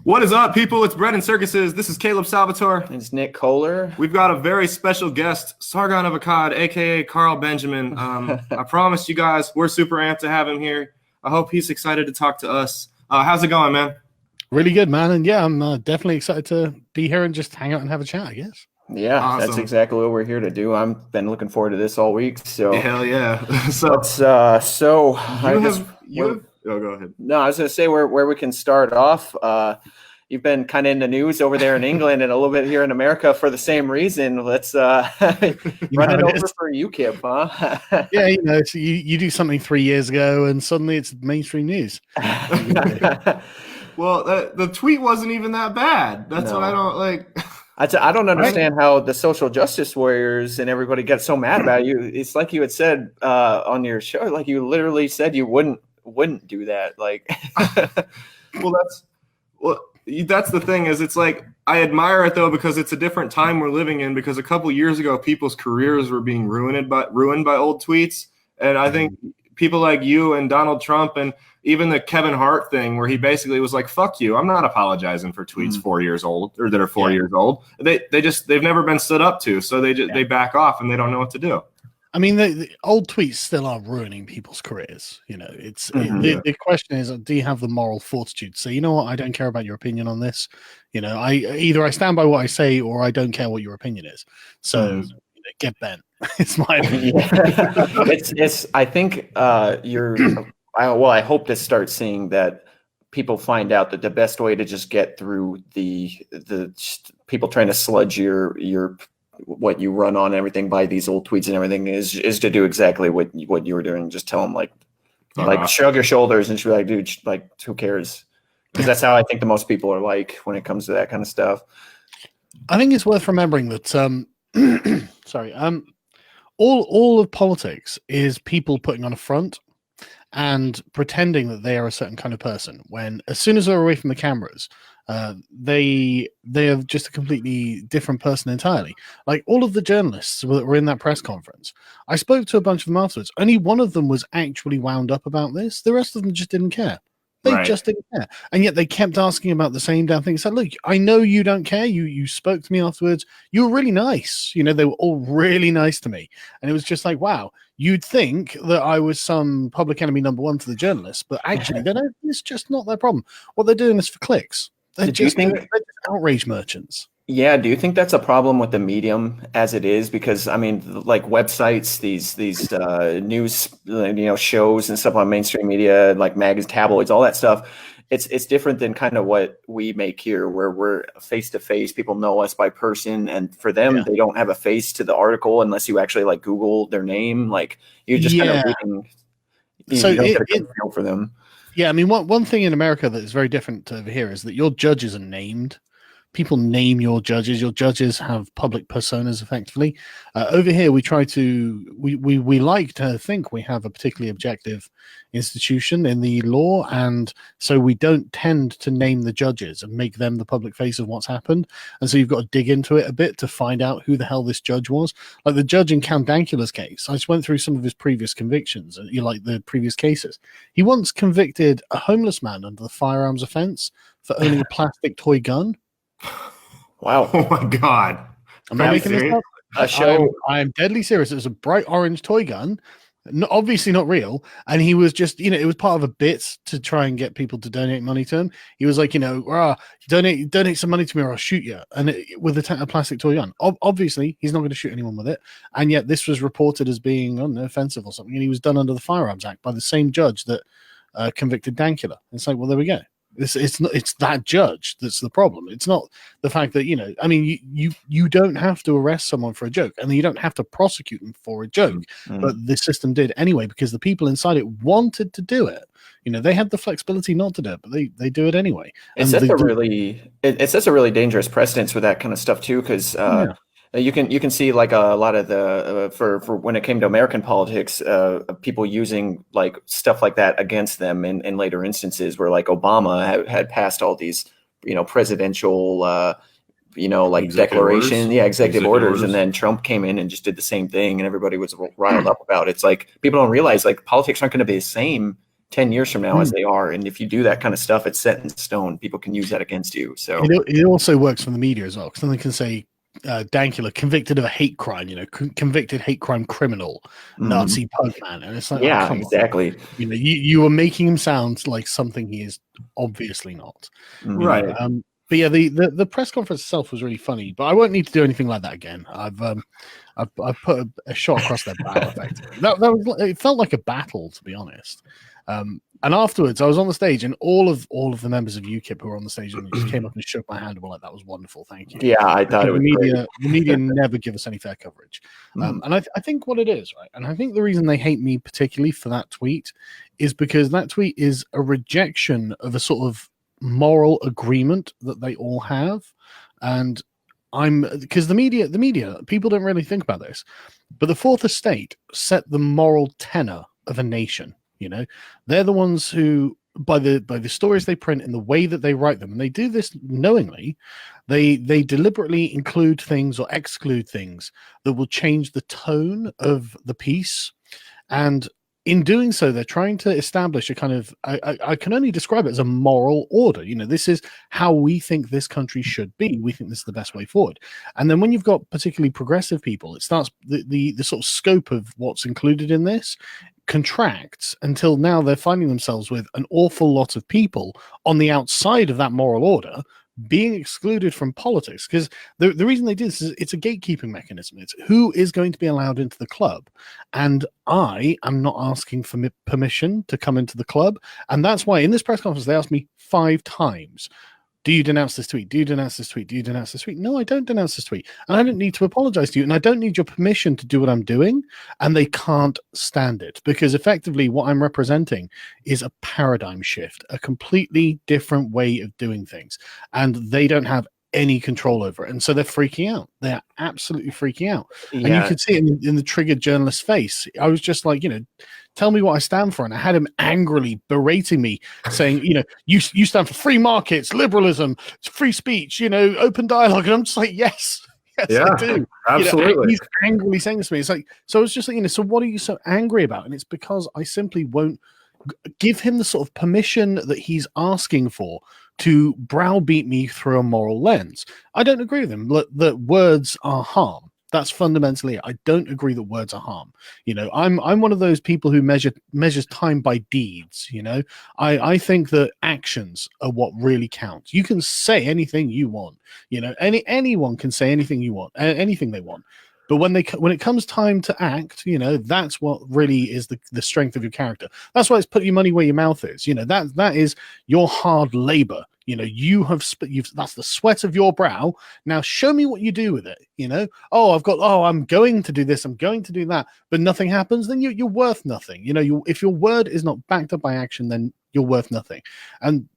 What is up, people? It's Brett and Circuses. This is Caleb Salvatore. It's Nick Kohler. We've got a very special guest, Sargon of Akkad, a.k.a. Carl Benjamin. I promised you guys we're super amped to have him here. I hope he's excited to talk to us. How's it going, man? Really good, man. And yeah, I'm definitely excited to be here and just hang out and have a chat, I guess. Yeah, Awesome. That's exactly what we're here to do. I've been looking forward to this all week. So hell yeah. Oh, go ahead. No, I was going to say where we can start off. You've been kind of in the news over there in England and a little bit here in America for the same reason. Let's run it over for UKIP, huh? Yeah, so you do something 3 years ago and suddenly it's mainstream news. Well, the tweet wasn't even that bad. That's what I don't like. I don't understand how the social justice warriors and everybody gets so mad about you. It's like you had said on your show, like you literally said you wouldn't do that. Like, that's the thing is it's like I admire it though because it's a different time we're living in. Because a couple years ago, people's careers were being ruined by old tweets, and I think people like you and Donald Trump and even the Kevin Hart thing where he basically was like, fuck you, I'm not apologizing for tweets 4 years old or that are 4 years old. They've never been stood up to. So they back off and they don't know what to do. I mean, the old tweets still are ruining people's careers. The question is, do you have the moral fortitude to say, you know what, I don't care about your opinion on this. I stand by what I say or I don't care what your opinion is. So get bent. It's my opinion. I think I hope to start seeing that people find out that the best way to just get through the people trying to sludge your what you run on everything by these old tweets and everything is to do exactly what you were doing. Just tell them like shrug your shoulders and just be like, dude, like who cares? Because that's how I think the most people are like when it comes to that kind of stuff. I think it's worth remembering that all of politics is people putting on a front and pretending that they are a certain kind of person when as soon as they're away from the cameras, they are just a completely different person entirely. Like all of the journalists that were in that press conference, I spoke to a bunch of them afterwards. Only one of them was actually wound up about this. The rest of them just didn't care. They just didn't care. And yet they kept asking about the same damn thing. So look, I know you don't care. You spoke to me afterwards. You were really nice. They were all really nice to me. And it was just like, wow, you'd think that I was some public enemy number one to the journalists, but actually it's just not their problem. What they're doing is for clicks. They're just outrage merchants. Yeah, do you think that's a problem with the medium as it is? Because I mean, like websites, these news, shows and stuff on mainstream media, like magazines, tabloids, all that stuff. It's different than kind of what we make here, where we're face to face. People know us by person, and for them, they don't have a face to the article unless you actually like Google their name. Like you're just kind of reading. So you don't get a good feel for them. Yeah, I mean, one thing in America that is very different over here is that your judges are named. People name your judges. Your judges have public personas, effectively. Over here, we try to we like to think we have a particularly objective institution in the law, and so we don't tend to name the judges and make them the public face of what's happened. And so you've got to dig into it a bit to find out who the hell this judge was. Like the judge in Count Dankula's case, I just went through some of his previous convictions, the previous cases. He once convicted a homeless man under the firearms offense for owning a plastic toy gun. Wow. Oh my God. I'm not making this up. I am deadly serious. It was a bright orange toy gun, obviously not real. And he was just, it was part of a bit to try and get people to donate money to him. He was like, donate some money to me or I'll shoot you. And with a plastic toy gun. Obviously, he's not going to shoot anyone with it. And yet this was reported as being offensive or something. And he was done under the Firearms Act by the same judge that convicted Dankula. It's like, well, there we go. It's that judge that's the problem. It's not the fact that you don't have to arrest someone for a joke, and you don't have to prosecute them for a joke. But the system did anyway because the people inside it wanted to do it. They had the flexibility not to do it, but they do it anyway. It sets a really dangerous precedence with that kind of stuff too, because you can see like a lot of the for when it came to American politics, people using like stuff like that against them in later instances where like Obama had passed all these presidential executive orders, and then Trump came in and just did the same thing, and everybody was riled up about it. It's like people don't realize like politics aren't going to be the same 10 years from now as they are. And if you do that kind of stuff, it's set in stone. People can use that against you. So it also works for the media as well, because then they can say Dankula convicted of a hate crime, convicted hate crime criminal, Nazi punk man, and it's like, yeah, oh, come exactly. on. You are making him sound like something he is obviously not. Right. But yeah, the press conference itself was really funny, but I won't need to do anything like that again. I've put a shot across their bow effectively. It felt like a battle, to be honest. And afterwards, I was on the stage, and all of the members of UKIP who were on the stage and just came up and shook my hand and were like, "That was wonderful, thank you." Yeah, I thought it was the media never give us any fair coverage, and I think what it is, right, and I think the reason they hate me particularly for that tweet is because that tweet is a rejection of a sort of moral agreement that they all have, and because the media people don't really think about this, but the Fourth Estate set the moral tenor of a nation. They're the ones who, by the stories they print and the way that they write them, and they do this knowingly, they deliberately include things or exclude things that will change the tone of the piece. And in doing so, they're trying to establish a kind of, I can only describe it as a moral order. This is how we think this country should be. We think this is the best way forward. And then when you've got particularly progressive people, it starts, the sort of scope of what's included in this contracts until now they're finding themselves with an awful lot of people on the outside of that moral order being excluded from politics, because the reason they do this is it's a gatekeeping mechanism. It's who is going to be allowed into the club, and I am not asking for permission to come into the club. And that's why in this press conference they asked me 5 times, do you denounce this tweet? Do you denounce this tweet? Do you denounce this tweet? No, I don't denounce this tweet. And I don't need to apologize to you. And I don't need your permission to do what I'm doing. And they can't stand it, because effectively what I'm representing is a paradigm shift, a completely different way of doing things. And they don't have any control over it. And so they're freaking out. They're absolutely freaking out. Yeah. And you could see it in the triggered journalist's face. I was just like, tell me what I stand for. And I had him angrily berating me, saying, you stand for free markets, liberalism, free speech, open dialogue. And I'm just like, yes, yeah, I do. Absolutely. He's angrily saying this to me. It's like, so it's just like, so what are you so angry about? And it's because I simply won't give him the sort of permission that he's asking for to browbeat me through a moral lens. I don't agree with him that words are harm. That's fundamentally it. I don't agree that words are harm. I'm one of those people who measures time by deeds. I think that actions are what really counts. You can say anything you want. Anyone can say anything you want, anything they want. But when it comes time to act, that's what really is the strength of your character. That's why it's put your money where your mouth is. That is your hard labor. That's the sweat of your brow. Now show me what you do with it. I'm going to do this, I'm going to do that, but nothing happens. Then you're worth nothing. If your word is not backed up by action, then you're worth nothing. And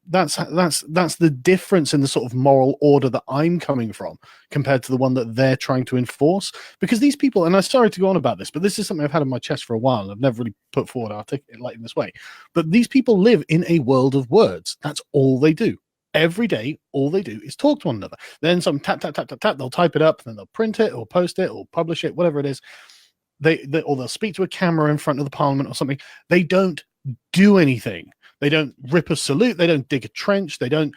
that's the difference in the sort of moral order that I'm coming from compared to the one that they're trying to enforce. Because these people, and I'm sorry to go on about this, but this is something I've had in my chest for a while, and I've never really put forward articulate like in this way. But these people live in a world of words. That's all they do. Every day, all they do is talk to one another. Then some tap, tap, tap, tap, tap, they'll type it up, and then they'll print it or post it or publish it, whatever it is. Or they'll speak to a camera in front of the parliament or something. They don't do anything. They don't rip a salute. They don't dig a trench. They don't,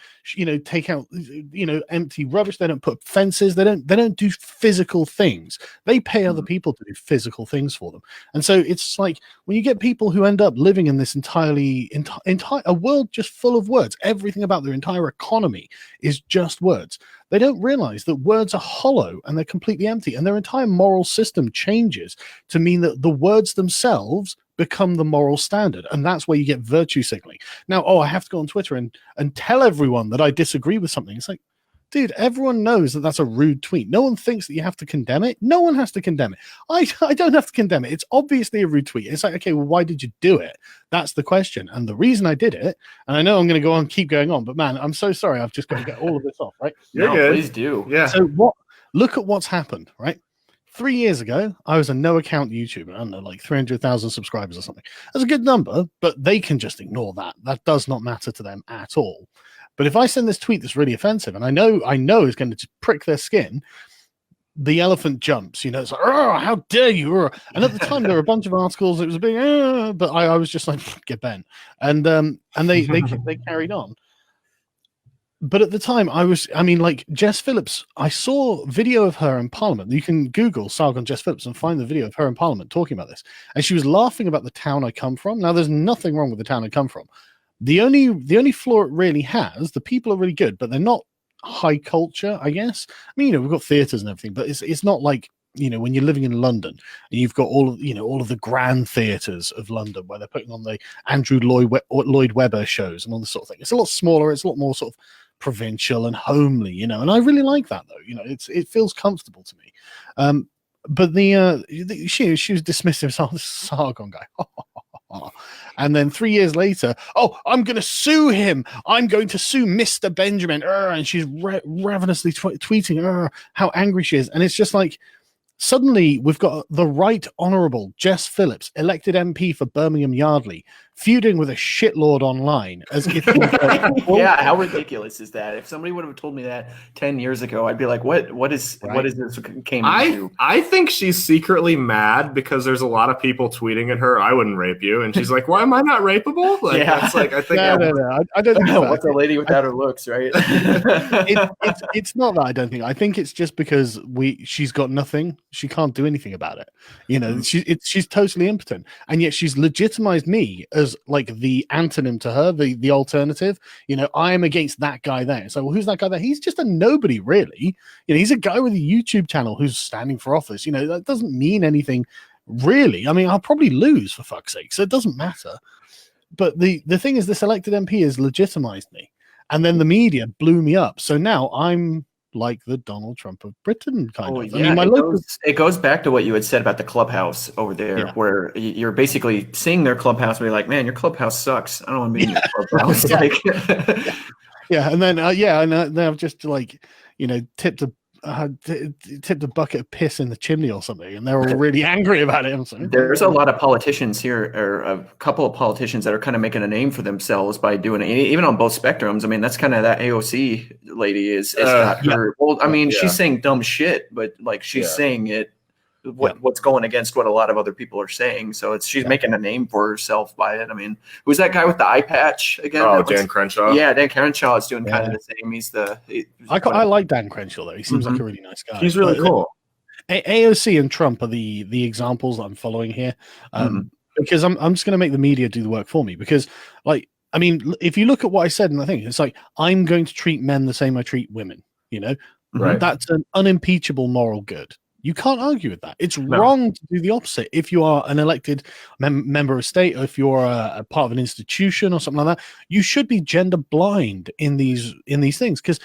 take out, empty rubbish. They don't put fences. They don't do physical things. They pay other people to do physical things for them. And so it's like when you get people who end up living in this entire a world just full of words, everything about their entire economy is just words. They don't realize that words are hollow and they're completely empty, and their entire moral system changes to mean that the words themselves become the moral standard. And that's where you get virtue signaling. Now, I have to go on Twitter and tell everyone that I disagree with something. It's like, dude, everyone knows that that's a rude tweet. No one thinks that you have to condemn it. No one has to condemn it. I don't have to condemn it. It's obviously a rude tweet. It's like, okay, well, why did you do it? That's the question. And the reason I did it, and I know I'm going to go on, keep going on, but man, I'm so sorry. I've just got to get all of this off, right? You're good. Please do. Yeah. So look at what's happened, right? 3 years ago, I was a no-account YouTuber. I don't know, like 300,000 subscribers or something. That's a good number, but they can just ignore that. That does not matter to them at all. But if I send this tweet that's really offensive, and I know is going to prick their skin, the elephant jumps, it's like, oh, how dare you? And at the time, there were a bunch of articles. It was a big, but I was just like, get bent. And they carried on. But at the time, like Jess Phillips, I saw video of her in Parliament. You can Google Sargon Jess Phillips and find the video of her in Parliament talking about this. And she was laughing about the town I come from. Now, there's nothing wrong with the town I come from. The only flaw it really has, the people are really good, but they're not high culture, I guess. I mean, we've got theaters and everything, but it's not like, when you're living in London and you've got all of the grand theaters of London where they're putting on the Andrew Lloyd Webber shows and all this sort of thing. It's a lot smaller. It's a lot more sort of provincial and homely, and I really like that though. It feels comfortable to me. But she was dismissive. Oh, this Sargon guy. And then 3 years later, I'm going to sue him. I'm going to sue Mr. Benjamin. And she's ravenously tweeting how angry she is. And it's just like, suddenly we've got the Right Honourable Jess Phillips, elected MP for Birmingham Yardley, feuding with a shitlord online as if yeah, how ridiculous is that? If somebody would have told me that 10 years ago, I'd be like, what is this came into? I think she's secretly mad because there's a lot of people tweeting at her, I wouldn't rape you, and she's like, why am I not rapeable? Like, yeah. That's like, I think no. I don't think what's a lady without her looks, right? It's not that. I think it's just because she's got nothing. She can't do anything about it. She's totally impotent, and yet she's legitimized me as like the antonym to her, the alternative. I am against that guy there. So, well, who's that guy there? He's just a nobody, really. He's a guy with a YouTube channel who's standing for office. That doesn't mean anything, really. I mean, I'll probably lose, for fuck's sake, so it doesn't matter. But the thing is, this elected MP has legitimized me, and then the media blew me up. So now I'm like the Donald Trump of Britain, kind of. Yeah, I mean, it goes back to what you had said about the clubhouse over there, where you're basically seeing their clubhouse and be like, man, your clubhouse sucks. I don't want to be in your clubhouse. And then and they've just like, tipped a bucket of piss in the chimney or something, and they're all really angry about it. There's a lot of politicians here, or a couple of politicians that are kind of making a name for themselves by doing it, even on both spectrums. I mean, that's kind of that AOC lady is not her. Well, I mean, she's saying dumb shit, but like she's saying it. What's going against what a lot of other people are saying, so she's making a name for herself by it. I mean, who's that guy with the eye patch again? Dan Crenshaw. Yeah, Dan Crenshaw is doing kind of the same. I like Dan Crenshaw though. He seems like a really nice guy. He's really cool. AOC and Trump are the examples that I'm following here, because I'm just going to make the media do the work for me. Because, like, I mean, if you look at what I said in the thing, it's like, I'm going to treat men the same I treat women. Right? That's an unimpeachable moral good. You can't argue with that. It's wrong to do the opposite. If you are an elected member of state, or if you're a part of an institution or something like that, you should be gender blind in these things, because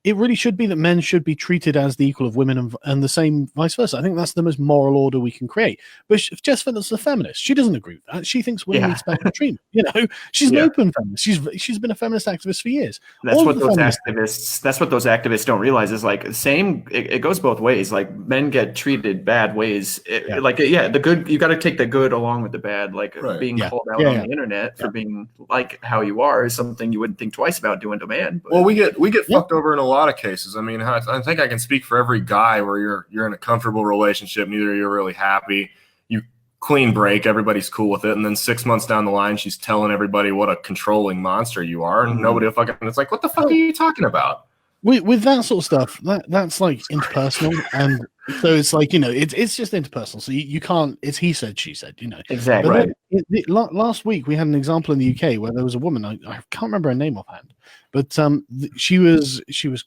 it really should be that men should be treated as the equal of women, and the same vice versa. I think that's the most moral order we can create. But Jess Phillips is a feminist. She doesn't agree with that. She thinks women need special treatment. She's an open feminist. She's been a feminist activist for years. That's what those activists don't realize is like the same. It goes both ways. Like men get treated bad ways. The good, you got to take the good along with the bad. Like being called out on the internet for being like how you are is something you wouldn't think twice about doing to a man. But, well, we get fucked over in a lot of cases. I mean, I think I can speak for every guy where you're in a comfortable relationship, neither you're really happy, you clean break, everybody's cool with it, and then 6 months down the line she's telling everybody what a controlling monster you are, and nobody will fucking, it's like, what the fuck are you talking about? With that sort of stuff, that's like interpersonal, and so it's like, it's just interpersonal. So you can't. It's he said, she said. Exactly. Right. Last week we had an example in the UK where there was a woman. I can't remember her name offhand, but she was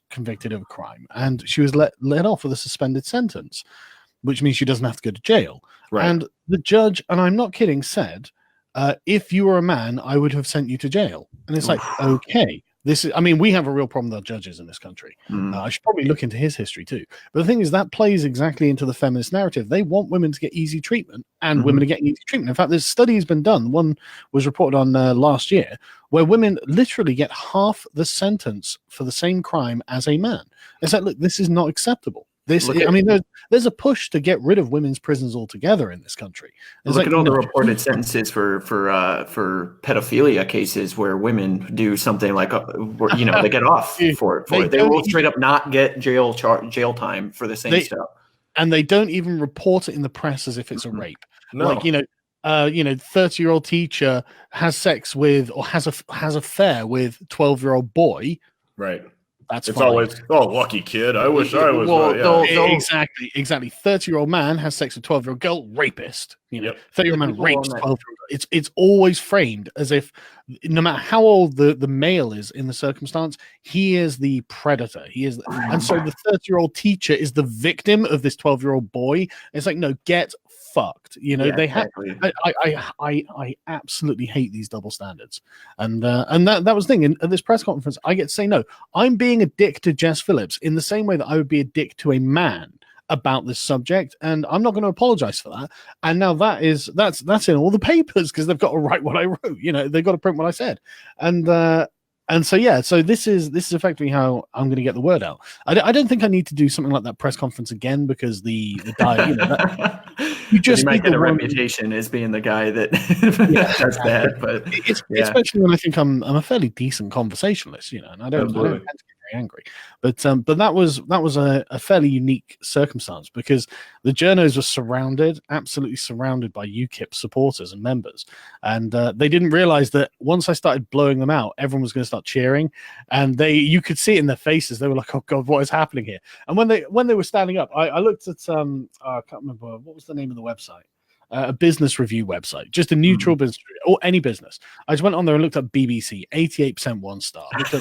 convicted of a crime, and she was let off with a suspended sentence, which means she doesn't have to go to jail. Right. And the judge, and I'm not kidding, said, if you were a man, I would have sent you to jail. And it's like, okay. We have a real problem with our judges in this country. I should probably look into his history too. But the thing is, that plays exactly into the feminist narrative. They want women to get easy treatment, and women are getting easy treatment. In fact, there's studies been done. One was reported on last year, where women literally get half the sentence for the same crime as a man. It's like, look, this is not acceptable. There's a push to get rid of women's prisons altogether in this country. Look at all the reported sentences for pedophilia cases where women do something like, they get off for it. They will straight up not get jail time for the same stuff. And they don't even report it in the press as if it's a rape. No. 30-year-old teacher has sex with or has affair with 12-year-old boy. Right. It's fine. Always, lucky kid. I wish I was. Exactly. 30-year-old man has sex with 12-year-old girl, rapist. 30-year-old man rapes 12-year-old. It's always framed as if no matter how old the male is in the circumstance, he is the predator. And so the 30-year-old teacher is the victim of this 12-year-old boy. It's like, no, get fucked. They have. I absolutely hate these double standards, and that was the thing. And at this press conference, I get to say, no, I'm being a dick to Jess Phillips in the same way that I would be a dick to a man about this subject, and I'm not going to apologize for that. And now that's in all the papers because they've got to write what I wrote. They've got to print what I said, and so this is effectively how I'm going to get the word out. I don't think I need to do something like that press conference again because the guy, you might get a reputation as being the guy that does that. But especially when I think I'm a fairly decent conversationalist, and I don't tend to get very angry. But that was a fairly unique circumstance because the journos were absolutely surrounded by UKIP supporters and members, and they didn't realize that once I started blowing them out, everyone was going to start cheering, and you could see it in their faces. They were like, "Oh God, what is happening here?" And when they were standing up, I looked at I can't remember what was the name of the website. A business review website, just a neutral business or any business. I just went on there and looked at BBC, 88% 1 star. Looked at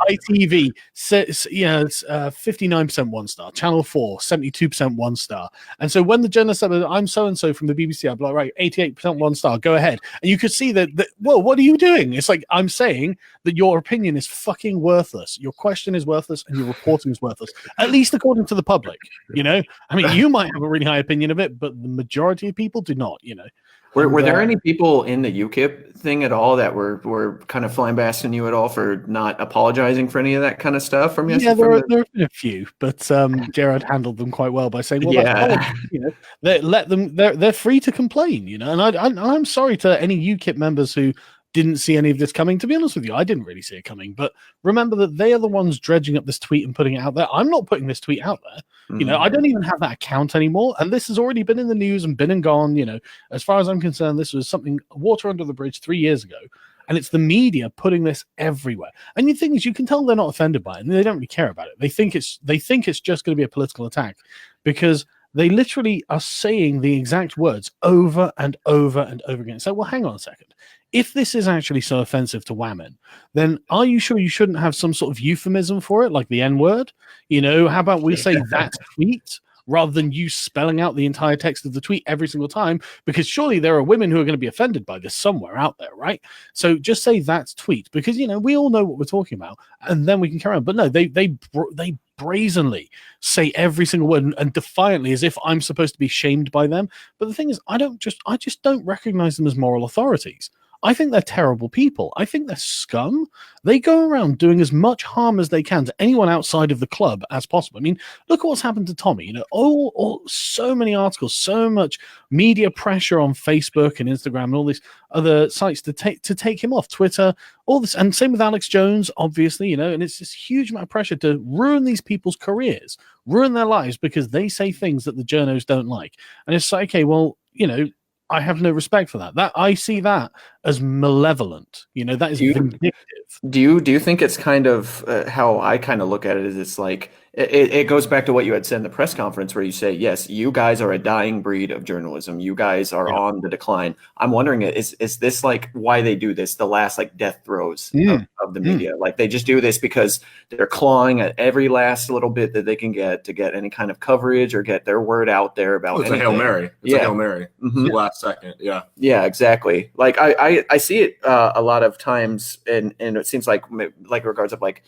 ITV, it's 59% 1 star. Channel 4, 72% 1 star. And so when the journalist said, "I'm so and so from the BBC," I'd be like, "Right, 88% 1 star. Go ahead." And you could see that. Well, what are you doing? It's like I'm saying that your opinion is fucking worthless. Your question is worthless, and your reporting is worthless. At least according to the public. You might have a really high opinion of it, but the majority of people do not. Were there any people in the UKIP thing at all that were kind of flambasting you at all for not apologizing for any of that kind of stuff from yesterday? Yeah, there have been a few, but Gerard handled them quite well by saying, "Well, let them. They're free to complain." And I'm sorry to any UKIP members who didn't see any of this coming. To be honest with you, I didn't really see it coming. But remember that they are the ones dredging up this tweet and putting it out there. I'm not putting this tweet out there. I don't even have that account anymore. And this has already been in the news and been and gone. As far as I'm concerned, this was something water under the bridge 3 years ago. And it's the media putting this everywhere. And the thing is, you can tell they're not offended by it, and they don't really care about it. They think it's just going to be a political attack because they literally are saying the exact words over and over and over again. So, well, hang on a second. If this is actually so offensive to women, then are you sure you shouldn't have some sort of euphemism for it, like the N-word? How about we say that tweet rather than you spelling out the entire text of the tweet every single time? Because surely there are women who are going to be offended by this somewhere out there, right? So just say that tweet because, we all know what we're talking about, and then we can carry on. But no, they brazenly say every single word and defiantly as if I'm supposed to be shamed by them. But the thing is, I just don't recognize them as moral authorities. I think they're terrible people. I think they're scum. They go around doing as much harm as they can to anyone outside of the club as possible. I mean, look at what's happened to Tommy. So many articles, so much media pressure on Facebook and Instagram and all these other sites to take him off Twitter, all this. And same with Alex Jones, obviously, and it's this huge amount of pressure to ruin these people's careers, ruin their lives because they say things that the journos don't like. And it's like, okay, well, I have no respect for that. That I see that as malevolent. That is vindictive. Do you think it's kind of how I kind of look at it is it's like it goes back to what you had said in the press conference where you say, yes, you guys are a dying breed of journalism. You guys are on the decline. I'm wondering, is this like why they do this? The last like death throes of the media. Like they just do this because they're clawing at every last little bit that they can get to get any kind of coverage or get their word out there about anything. A Hail Mary. It's a Hail Mary. Last second. Yeah. Yeah, exactly. Like I see it a lot of times and it seems like regards of like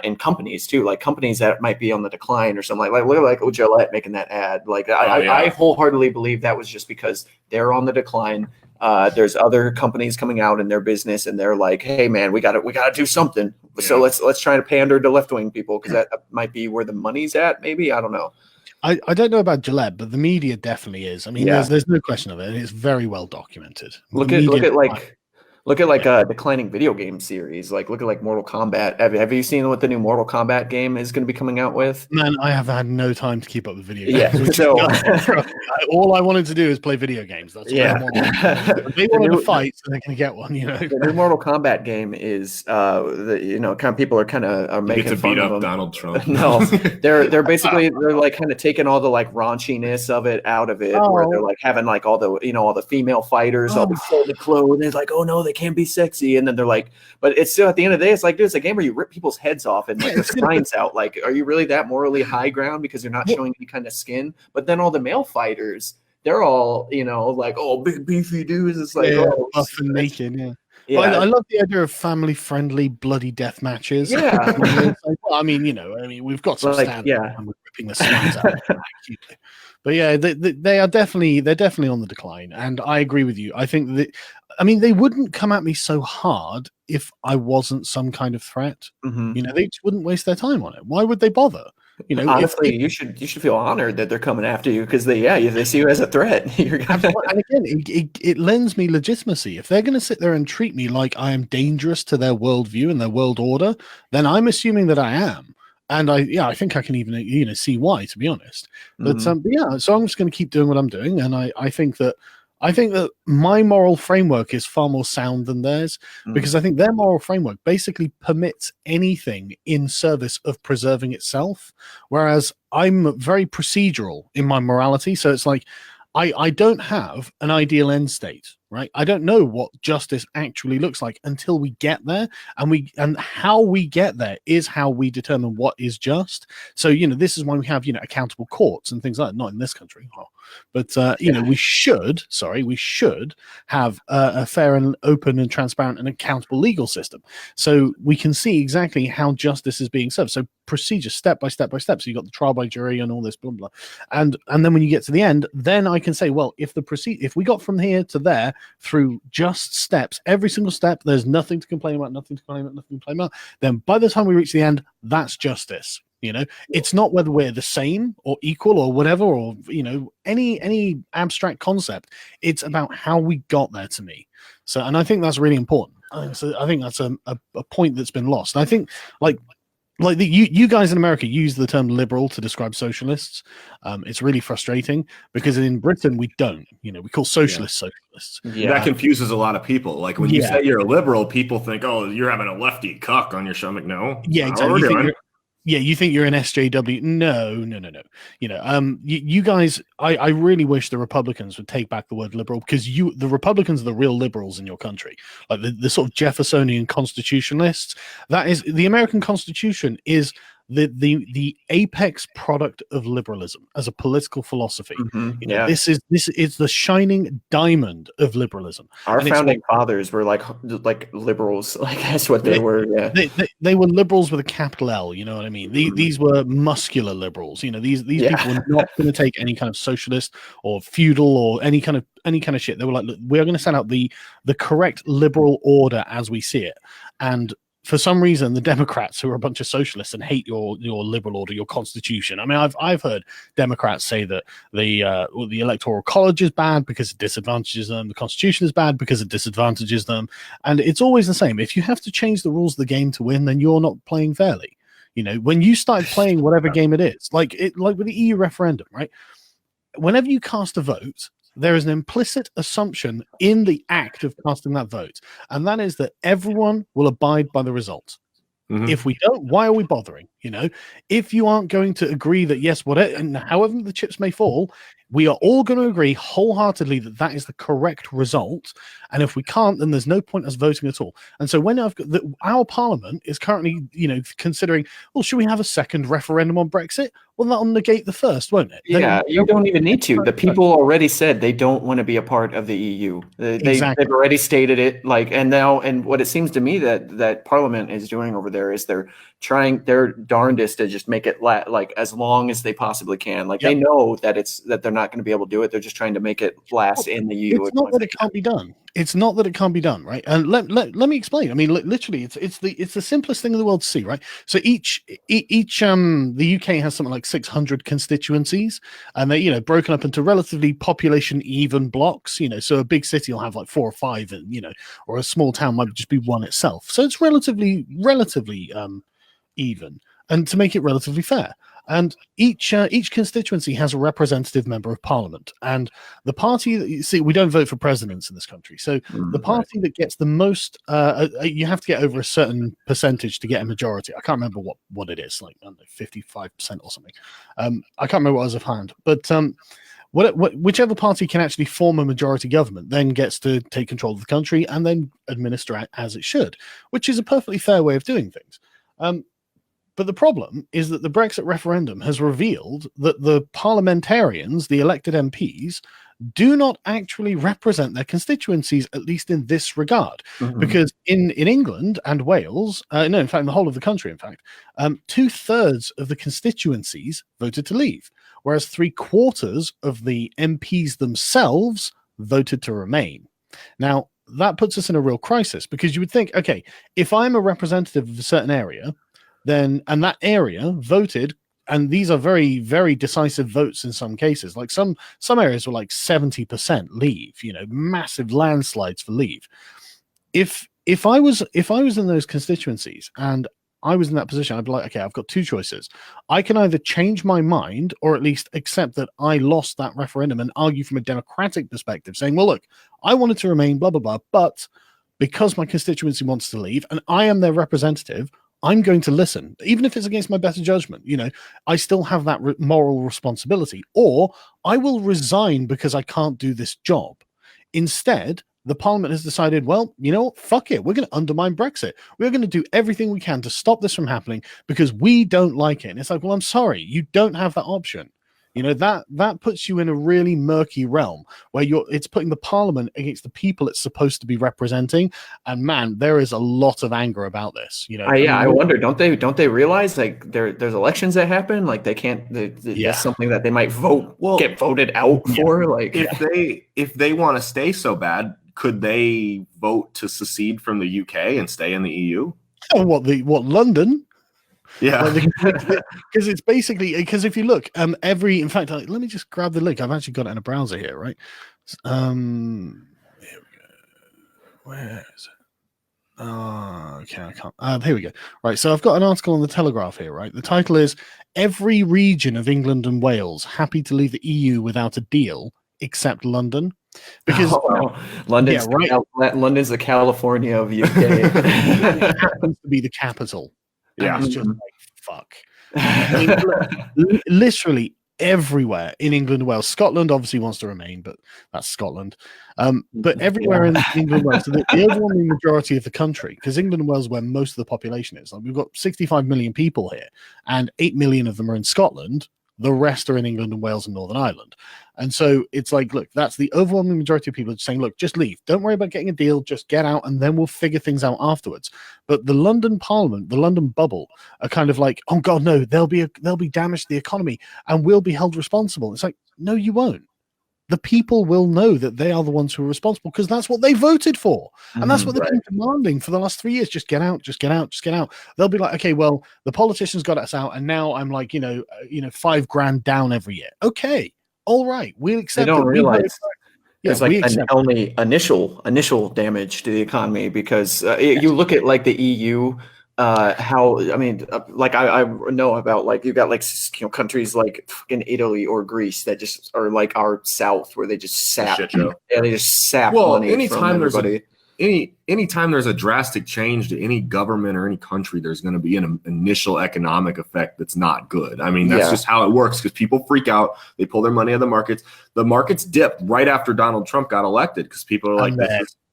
in companies too, like companies that might be on the decline or something like Gillette making that ad. Like I wholeheartedly believe that was just because they're on the decline There's other companies coming out in their business, and they're like, "Hey, man, we got to do something. Yeah. So let's try to pander to left wing people because that might be where the money's at. Maybe I don't know. I don't know about Gillette, but the media definitely is. I mean, there's no question of it, and it's very well documented. Look at declining video game series. Like look at Mortal Kombat. Have you seen what the new Mortal Kombat game is going to be coming out with? Man, I have had no time to keep up with video games. Yeah, so all I wanted to do is play video games. That's what I wanted. They wanted to fight, so they're going to get one. The new Mortal Kombat game is people are making to fun beat of up them. Donald Trump. No, they're basically they're like kind of taking all the like raunchiness of it out of it, where they're like having like all the female fighters all fully clothed, and it's like, oh no, they can't be sexy, and then they're like, but it's still at the end of the day, it's like, dude, it's a game where you rip people's heads off and like the spines out. Like, are you really that morally high ground because you're not showing any kind of skin? But then all the male fighters, they're all like, oh, big beefy dudes. It's like, buff and naked, yeah. Well, I love the idea of family-friendly bloody death matches. Yeah, we've got some standards. Yeah, we're ripping the spines out. But yeah, they're definitely on the decline, and I agree with you. I think that, they wouldn't come at me so hard if I wasn't some kind of threat. Mm-hmm. They just wouldn't waste their time on it. Why would they bother? Honestly, you should feel honored that they're coming after you because they see you as a threat. And again, it lends me legitimacy. If they're going to sit there and treat me like I am dangerous to their worldview and their world order, then I'm assuming that I am. And I think I can even see why, to be honest. But so I'm just going to keep doing what I'm doing, and I think that my moral framework is far more sound than theirs, because I think their moral framework basically permits anything in service of preserving itself, whereas I'm very procedural in my morality. So it's like I don't have an ideal end state, right? I don't know what justice actually looks like until we get there, and how we get there is how we determine what is just. So this is why we have accountable courts and things like that. Not in this country, but we should have a fair and open and transparent and accountable legal system, so we can see exactly how justice is being served. So procedure, step by step by step. So you got the trial by jury and all this blah blah, and then when you get to the end, then I can say, well, if we got from here to there through just steps, every single step, there's nothing to complain about, then by the time we reach the end, that's justice. It's not whether we're the same or equal or whatever, or any abstract concept. It's about how we got there, to me. So, and I think that's really important. So I think that's a point that's been lost. And I think you guys in America use the term liberal to describe socialists. It's really frustrating because in Britain we don't. We call socialists socialists. Yeah. That confuses a lot of people. Like when you say you're a liberal, people think, oh, you're having a lefty cuck on your stomach. No. Yeah, exactly. You think you're an SJW? No. You guys, I really wish the Republicans would take back the word liberal, because the Republicans are the real liberals in your country, like the sort of Jeffersonian constitutionalists. That is, the American Constitution is the apex product of liberalism as a political philosophy. This is the shining diamond of liberalism. Our founding fathers were like liberals, like that's what they were. Yeah, they were liberals with a capital L. You know what I mean? These were muscular liberals. These people were not going to take any kind of socialist or feudal or any kind of shit. They were like, look, we're going to set out the correct liberal order as we see it. And for some reason, the Democrats, who are a bunch of socialists and hate your liberal order, your constitution. I mean, I've heard Democrats say that the Electoral College is bad because it disadvantages them. The Constitution is bad because it disadvantages them. And it's always the same. If you have to change the rules of the game to win, then you're not playing fairly. When you start playing whatever game it is, like with the EU referendum, right? Whenever you cast a vote, there is an implicit assumption in the act of casting that vote, and that is that everyone will abide by the result. If we don't, why are we bothering? If you aren't going to agree that yes, whatever, and however the chips may fall, we are all going to agree wholeheartedly that that is the correct result. And if we can't, then there's no point us voting at all. And so when our parliament is currently, considering, well, should we have a second referendum on Brexit? Well, that'll negate the first, won't it? Yeah, you don't even need to. The people already said they don't want to be a part of the EU. They've already stated it. And what it seems to me that Parliament is doing over there is they're trying their darndest to just make it as long as they possibly can. They know that they're not going to be able to do it. They're just trying to make it last in the EU. It's not that it can't be done. It's not that it can't be done, right? And let me explain. I mean, literally, it's the simplest thing in the world to see, right? So each the UK has something like 600 constituencies, and they broken up into relatively population even blocks. So a big city will have like 4 or 5, and or a small town might just be one itself. So it's relatively even, and to make it relatively fair. And each constituency has a representative member of parliament, and the party that you see, we don't vote for presidents in this country. So the party that gets the most, you have to get over a certain percentage to get a majority. I can't remember what it is, like I don't know, 55% or something. I can't remember what I was offhand, but whichever party can actually form a majority government then gets to take control of the country and then administer it as it should, which is a perfectly fair way of doing things. But the problem is that the Brexit referendum has revealed that the parliamentarians, the elected MPs, do not actually represent their constituencies, at least in this regard. Because in England and Wales, no, in fact, in the whole of the country, in fact, 2/3 of the constituencies voted to leave, whereas 3/4 of the MPs themselves voted to remain. Now, that puts us in a real crisis, because you would think, okay, if I'm a representative of a certain area, and that area voted, and these are very, very decisive votes in some cases. Like some areas were like 70% leave, massive landslides for leave. If I was in those constituencies and I was in that position, I'd be like, okay, I've got 2 choices. I can either change my mind or at least accept that I lost that referendum and argue from a democratic perspective, saying, well, look, I wanted to remain, blah, blah, blah, but because my constituency wants to leave and I am their representative, I'm going to listen, even if it's against my better judgment. I still have that moral responsibility, or I will resign because I can't do this job. Instead, the parliament has decided, well, fuck it. We're going to undermine Brexit. We're going to do everything we can to stop this from happening because we don't like it. And it's like, well, I'm sorry, you don't have that option. That puts you in a really murky realm where it's putting the parliament against the people it's supposed to be representing. And man, there is a lot of anger about this. I wonder, don't they realize like there's elections that happen, like they can't. That's something that they might get voted out for. Like if they want to stay so bad, could they vote to secede from the UK and stay in the EU? Oh, what London? Yeah, because it's basically, because if you look, in fact, let me just grab the link. I've actually got it in a browser here, right? Here we go. Where is it? Okay, I can't. Here we go. Right, so I've got an article on the Telegraph here, right? The title is "Every Region of England and Wales Happy to Leave the EU Without a Deal, Except London." Because London's London's the California of UK. It happens to be the capital. Yeah, it's just like fuck. Literally everywhere in England and Wales. Scotland obviously wants to remain, but that's Scotland. But everywhere in England and Wales, so the overwhelming majority of the country, because England and Wales is where most of the population is. Like we've got 65 million people here, and 8 million of them are in Scotland. The rest are in England and Wales and Northern Ireland. And so it's like, look, that's the overwhelming majority of people saying, look, just leave. Don't worry about getting a deal. Just get out and then we'll figure things out afterwards. But the London Parliament, the London bubble are kind of like, oh God, no, there'll be damage to the economy and we'll be held responsible. It's like, no, you won't. The people will know that they are the ones who are responsible because that's what they voted for. And that's what they've been demanding for the last 3 years. Just get out, just get out, just get out. They'll be like, okay, well, the politicians got us out and now I'm like, $5,000 down every year. Okay. All right. We'll accept it. They don't realize it's like only initial damage to the economy because you look at like the EU, like I know about like you got like countries like fucking Italy or Greece that just are like our south where they just sap they just sap money anytime from everybody. Anytime there's a drastic change to any government or any country, there's going to be an initial economic effect that's not good. I mean, that's just how it works because people freak out. They pull their money out of the markets. The markets dipped right after Donald Trump got elected because people are like,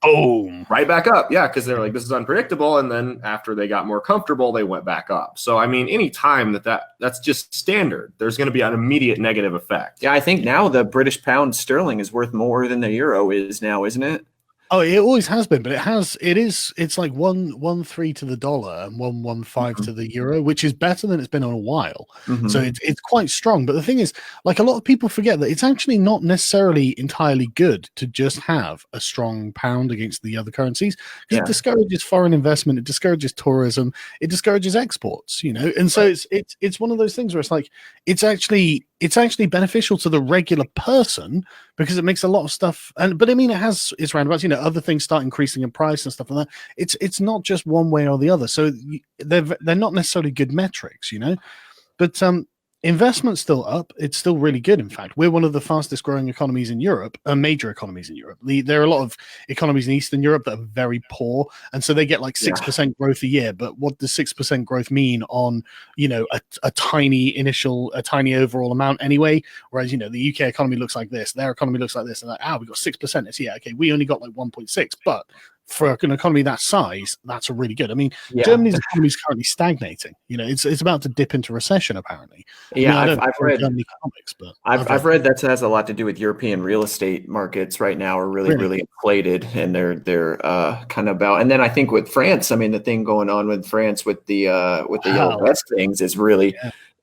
boom, right back up. Yeah, because they're like, this is unpredictable. And then after they got more comfortable, they went back up. So, I mean, any time that's just standard, there's going to be an immediate negative effect. Yeah, I think now the British pound sterling is worth more than the euro is now, isn't it? Oh, it always has been, but it's like 1.13 to the dollar and 1.15 to the euro, which is better than it's been in a while. So it's quite strong. But the thing is, like, a lot of people forget that it's actually not necessarily entirely good to just have a strong pound against the other currencies, because it discourages foreign investment, it discourages tourism, it discourages exports, and so it's one of those things where it's like it's actually beneficial to the regular person, because it makes a lot of stuff. But I mean, it has its roundabouts. Other things start increasing in price and stuff like that. It's not just one way or the other. So they're not necessarily good metrics, But investment's still up. It's still really good. In fact, we're one of the fastest growing economies in Europe, major economies in Europe. There are a lot of economies in Eastern Europe that are very poor, and so they get like 6% growth a year. But what does 6% growth mean on a tiny overall amount anyway? Whereas the UK economy looks like this, their economy looks like this, and like, we got 6%. It's okay. We only got like 1.6, but for an economy that size, that's a really good. I mean, Germany's economy is currently stagnating. It's about to dip into recession, apparently. Yeah, I mean, I've read Germany comics, but I've read that has a lot to do with European real estate markets right now are really inflated, and they're kind of about. And then I think with France, I mean, the thing going on with France with the Yellow Vest things is really.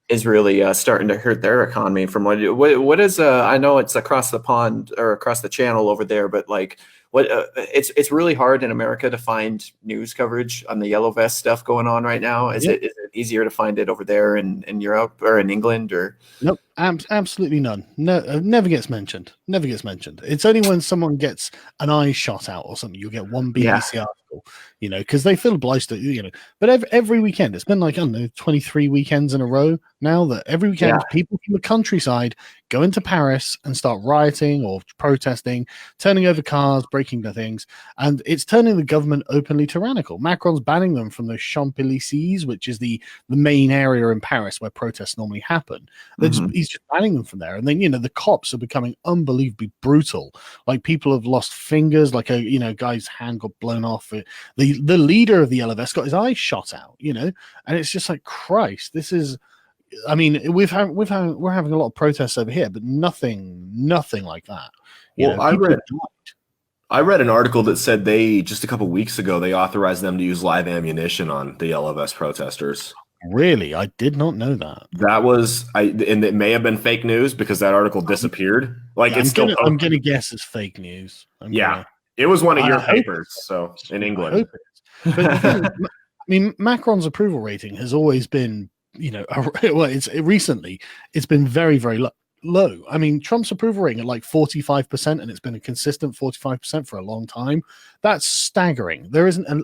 Is really starting to hurt their economy. From what is I know it's across the pond or across the channel over there, but like it's really hard in America to find news coverage on the Yellow Vest stuff going on right now. Is it easier to find it over there in Europe or in England or? Nope, absolutely none. No, never gets mentioned. Never gets mentioned. It's only when someone gets an eye shot out or something, you'll get one BBC article, because they feel obliged to, But every weekend, it's been like, I don't know, 23 weekends in a row now that every weekend people from the countryside go into Paris and start rioting or protesting, turning over cars, breaking the things, and it's turning the government openly tyrannical. Macron's banning them from the Champs-Élysées, which is the main area in Paris where protests normally happen. He's just banning them from there. And then, the cops are becoming unbelievably brutal. Like, people have lost fingers, like a guy's hand got blown off. The leader of the Yellow Vest got his eye shot out, and it's just like, Christ, this is. I mean, we're having a lot of protests over here, but nothing like that. I read an article that said just a couple weeks ago they authorized them to use live ammunition on the Yellow Vest protesters. Really? I did not know that. That was and it may have been fake news because that article disappeared. Like, I'm gonna guess it's fake news. It was one of your papers, so in England. But the thing, I mean, Macron's approval rating has always been, recently it's been very, very low. I mean, Trump's approval rating at like 45%, and it's been a consistent 45% for a long time. That's staggering. There isn't a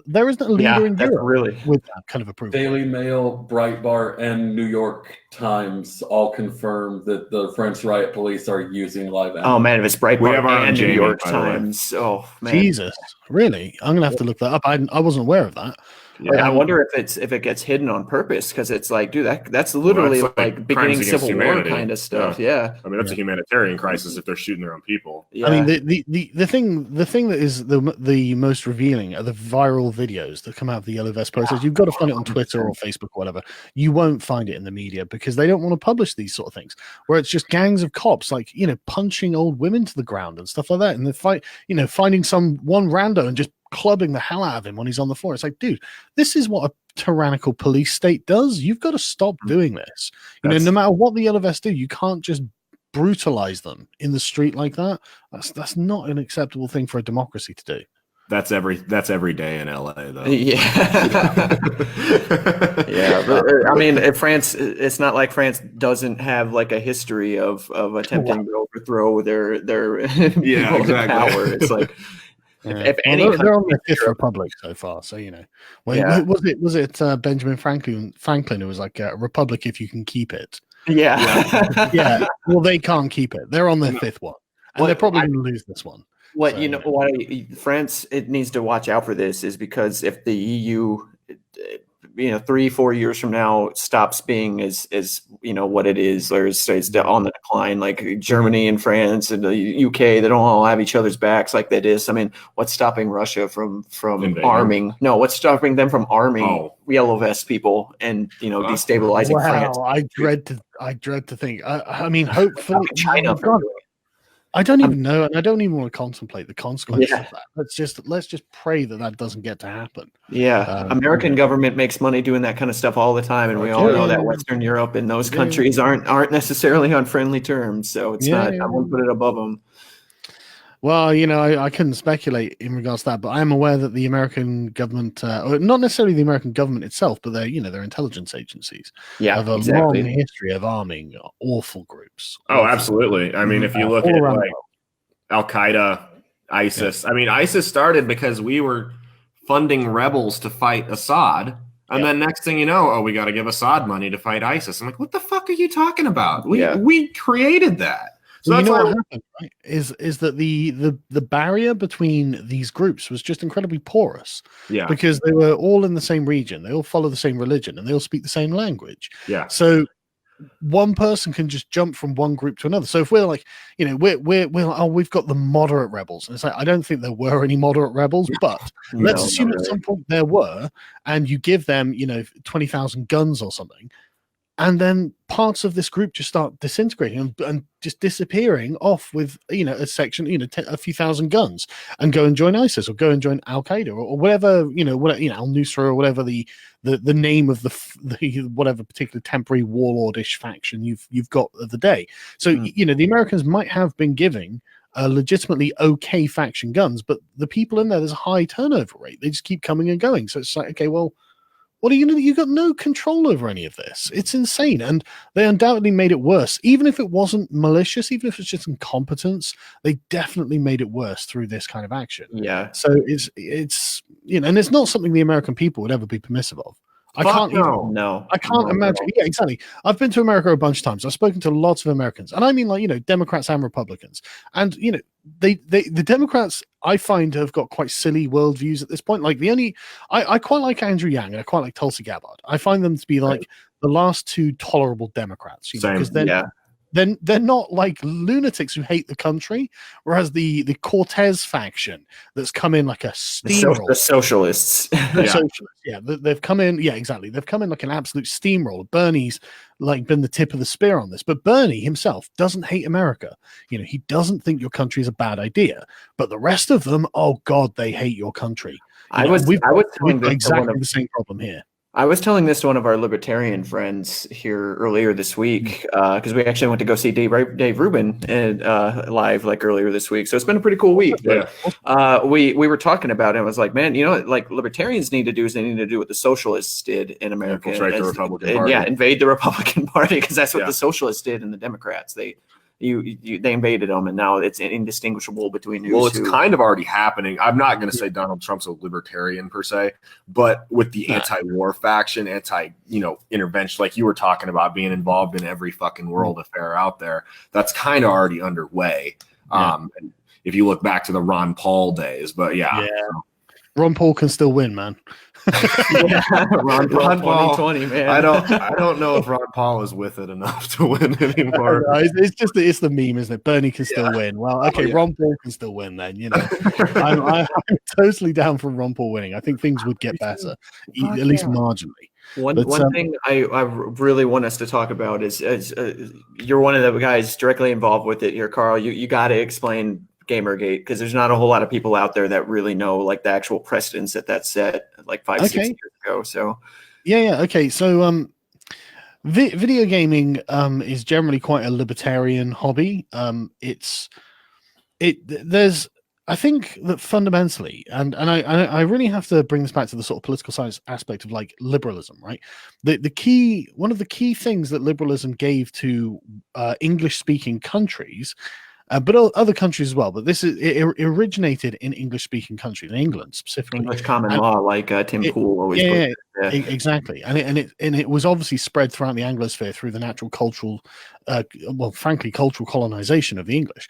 leader in Europe with that kind of approval. Daily Mail, Breitbart, and New York Times all confirm that the French riot police are using live ammo. Oh man, if it's Breitbart and New York Times, oh man, Jesus, really? I'm gonna have to look that up. I wasn't aware of that. Yeah, I wonder if it gets hidden on purpose, because it's like, dude, that's literally like beginning Civil War kind of stuff. Yeah. I mean, that's a humanitarian crisis if they're shooting their own people. Yeah. I mean, the thing that is the most revealing are the viral videos that come out of the Yellow Vest protest. You've got to find it on Twitter or Facebook or whatever. You won't find it in the media because they don't want to publish these sort of things, where it's just gangs of cops like punching old women to the ground and stuff like that, and they finding one rando and just clubbing the hell out of him when he's on the floor. It's like, dude, this is what a tyrannical police state does. You've got to stop doing this. No matter what the Yellow Vests do, you can't just brutalize them in the street like that. That's not an acceptable thing for a democracy to do. That's every day in LA, though. Yeah. Yeah. But, I mean, France, it's not like France doesn't have like a history of attempting to overthrow their exactly. power. It's like, if any, they're on the Fifth Republic so far, so was it Benjamin Franklin who was like a republic if you can keep it? Yeah. Well, they can't keep it. They're on their fifth one, and they're probably going to lose this one. What France it needs to watch out for this is because if the EU 3-4 years from now stops being as what it is, or stays on the decline, like Germany and France and the UK, they don't all have each other's backs like that is. I mean, what's stopping Russia from arming? No, what's stopping them from arming Yellow Vest people and destabilizing France? I dread to think. I mean, hopefully China. I don't even know, and I don't even want to contemplate the consequences Yeah. of that. Let's just pray that that doesn't get to happen. Yeah, American government makes money doing that kind of stuff all the time, and we all know that Western Europe and those countries aren't necessarily on friendly terms. So it's not. I won't put it above them. Well, I couldn't speculate in regards to that, but I am aware that the American government, or not necessarily the American government itself, but their intelligence agencies, have a long history of arming awful groups. Oh, absolutely. I mean, if you look at like Al Qaeda, ISIS. I mean, ISIS started because we were funding rebels to fight Assad, and then next thing you know, we got to give Assad money to fight ISIS. I'm like, what the fuck are you talking about? We created that. So well, that's what happened, right? Is that the barrier between these groups was just incredibly porous. Yeah. Because they were all in the same region, they all follow the same religion, and they all speak the same language. Yeah. So one person can just jump from one group to another. So if we're like, we're like, we've got the moderate rebels, and it's like, I don't think there were any moderate rebels, but let's assume at some point there were, and you give them 20,000 guns or something. And then parts of this group just start disintegrating and just disappearing off with, a section, a few thousand guns, and go and join ISIS or go and join Al Qaeda or whatever, Al Nusra or whatever the name of the whatever particular temporary warlordish faction you've got of the day. So the Americans might have been giving legitimately okay faction guns, but the people in there's a high turnover rate. They just keep coming and going. So it's like, okay, well, what are you going to do? You've got no control over any of this. It's insane. And they undoubtedly made it worse. Even if it wasn't malicious, even if it's just incompetence, they definitely made it worse through this kind of action. Yeah. So it's and it's not something the American people would ever be permissive of. I can't imagine. Yeah, exactly. I've been to America a bunch of times. I've spoken to lots of Americans, and I mean, Democrats and Republicans. And the Democrats, I find, have got quite silly worldviews at this point. Like I quite like Andrew Yang and I quite like Tulsi Gabbard. I find them to be like the last two tolerable Democrats, because they're not like lunatics who hate the country, whereas the Cortez faction that's come in like a steamroller. The socialists. They've come in. Yeah, exactly. They've come in like an absolute steamroller. Bernie's like been the tip of the spear on this, but Bernie himself doesn't hate America. He doesn't think your country is a bad idea, but the rest of them, oh God, they hate your country. We've exactly the same problem here. I was telling this to one of our libertarian friends here earlier this week, because we actually went to go see Dave Rubin live like earlier this week. So it's been a pretty cool week. But, we were talking about it. I was like, man, like libertarians need to do is they need to do what the socialists did in America. Infiltrate the Republican Party. Yeah, invade the Republican Party, because that's what the socialists did and the Democrats. They invaded them, and now it's indistinguishable between you. Well, it's kind of already happening. I'm not going to say Donald Trump's a libertarian per se, but with the anti-war faction, intervention, like you were talking about, being involved in every fucking world affair out there, that's kind of already underway. And if you look back to the Ron Paul days, but Ron Paul can still win, man. Ron Paul 2020, man. I don't know if Ron Paul is with it enough to win anymore. It's the meme, isn't it? Bernie can still win. Well, okay, Ron Paul can still win then. I'm totally down for Ron Paul winning. I think things would get better, at least marginally. One thing I really want us to talk about is you're one of the guys directly involved with it here, Carl. You got to explain Gamergate, because there's not a whole lot of people out there that really know like the actual precedents that set like 5-6 years ago. So okay. So video gaming is generally quite a libertarian hobby. There's I think that fundamentally, and I really have to bring this back to the sort of political science aspect of like liberalism, right? One of the key things that liberalism gave to English speaking countries, but other countries as well. But it originated in English-speaking countries, in England specifically. English common law, like Tim Pool always. Exactly, and it was obviously spread throughout the Anglosphere through the natural cultural, cultural colonization of the English.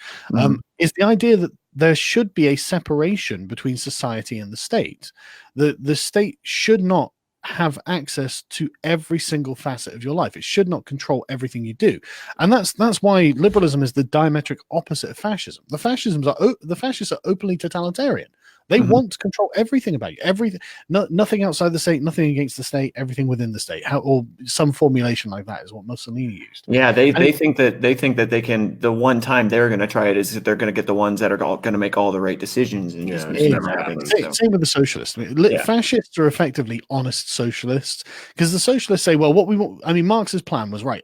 Is the idea that there should be a separation between society and the state. The state should not have access to every single facet of your life. It should not control everything you do, and that's why liberalism is the diametric opposite of fascism. The fascists are openly totalitarian. They want to control everything about you, everything, nothing outside the state, nothing against the state, everything within the state. Or some formulation like that is what Mussolini used. Yeah, they think that they can. The one time they're going to try it is that they're going to get the ones that are going to make all the right decisions, and just never happen. Same with the socialists. I mean, fascists are effectively honest socialists, because the socialists say, well, what we want. I mean, Marx's plan was right: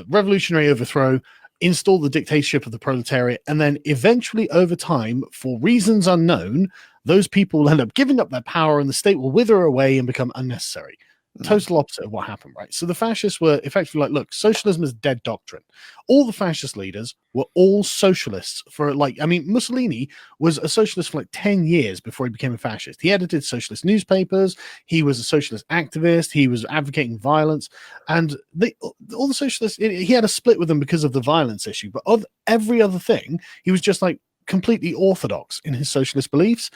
revolutionary overthrow, install the dictatorship of the proletariat, and then eventually, over time, for reasons unknown, those people will end up giving up their power, and the state will wither away and become unnecessary. Total opposite of what happened, right? So the fascists were effectively like, look, socialism is dead doctrine. All the fascist leaders were all socialists for Mussolini was a socialist for like 10 years before he became a fascist. He edited socialist newspapers. He was a socialist activist. He was advocating violence. And all the socialists, he had a split with them because of the violence issue. But of every other thing, he was just like completely orthodox in his socialist beliefs.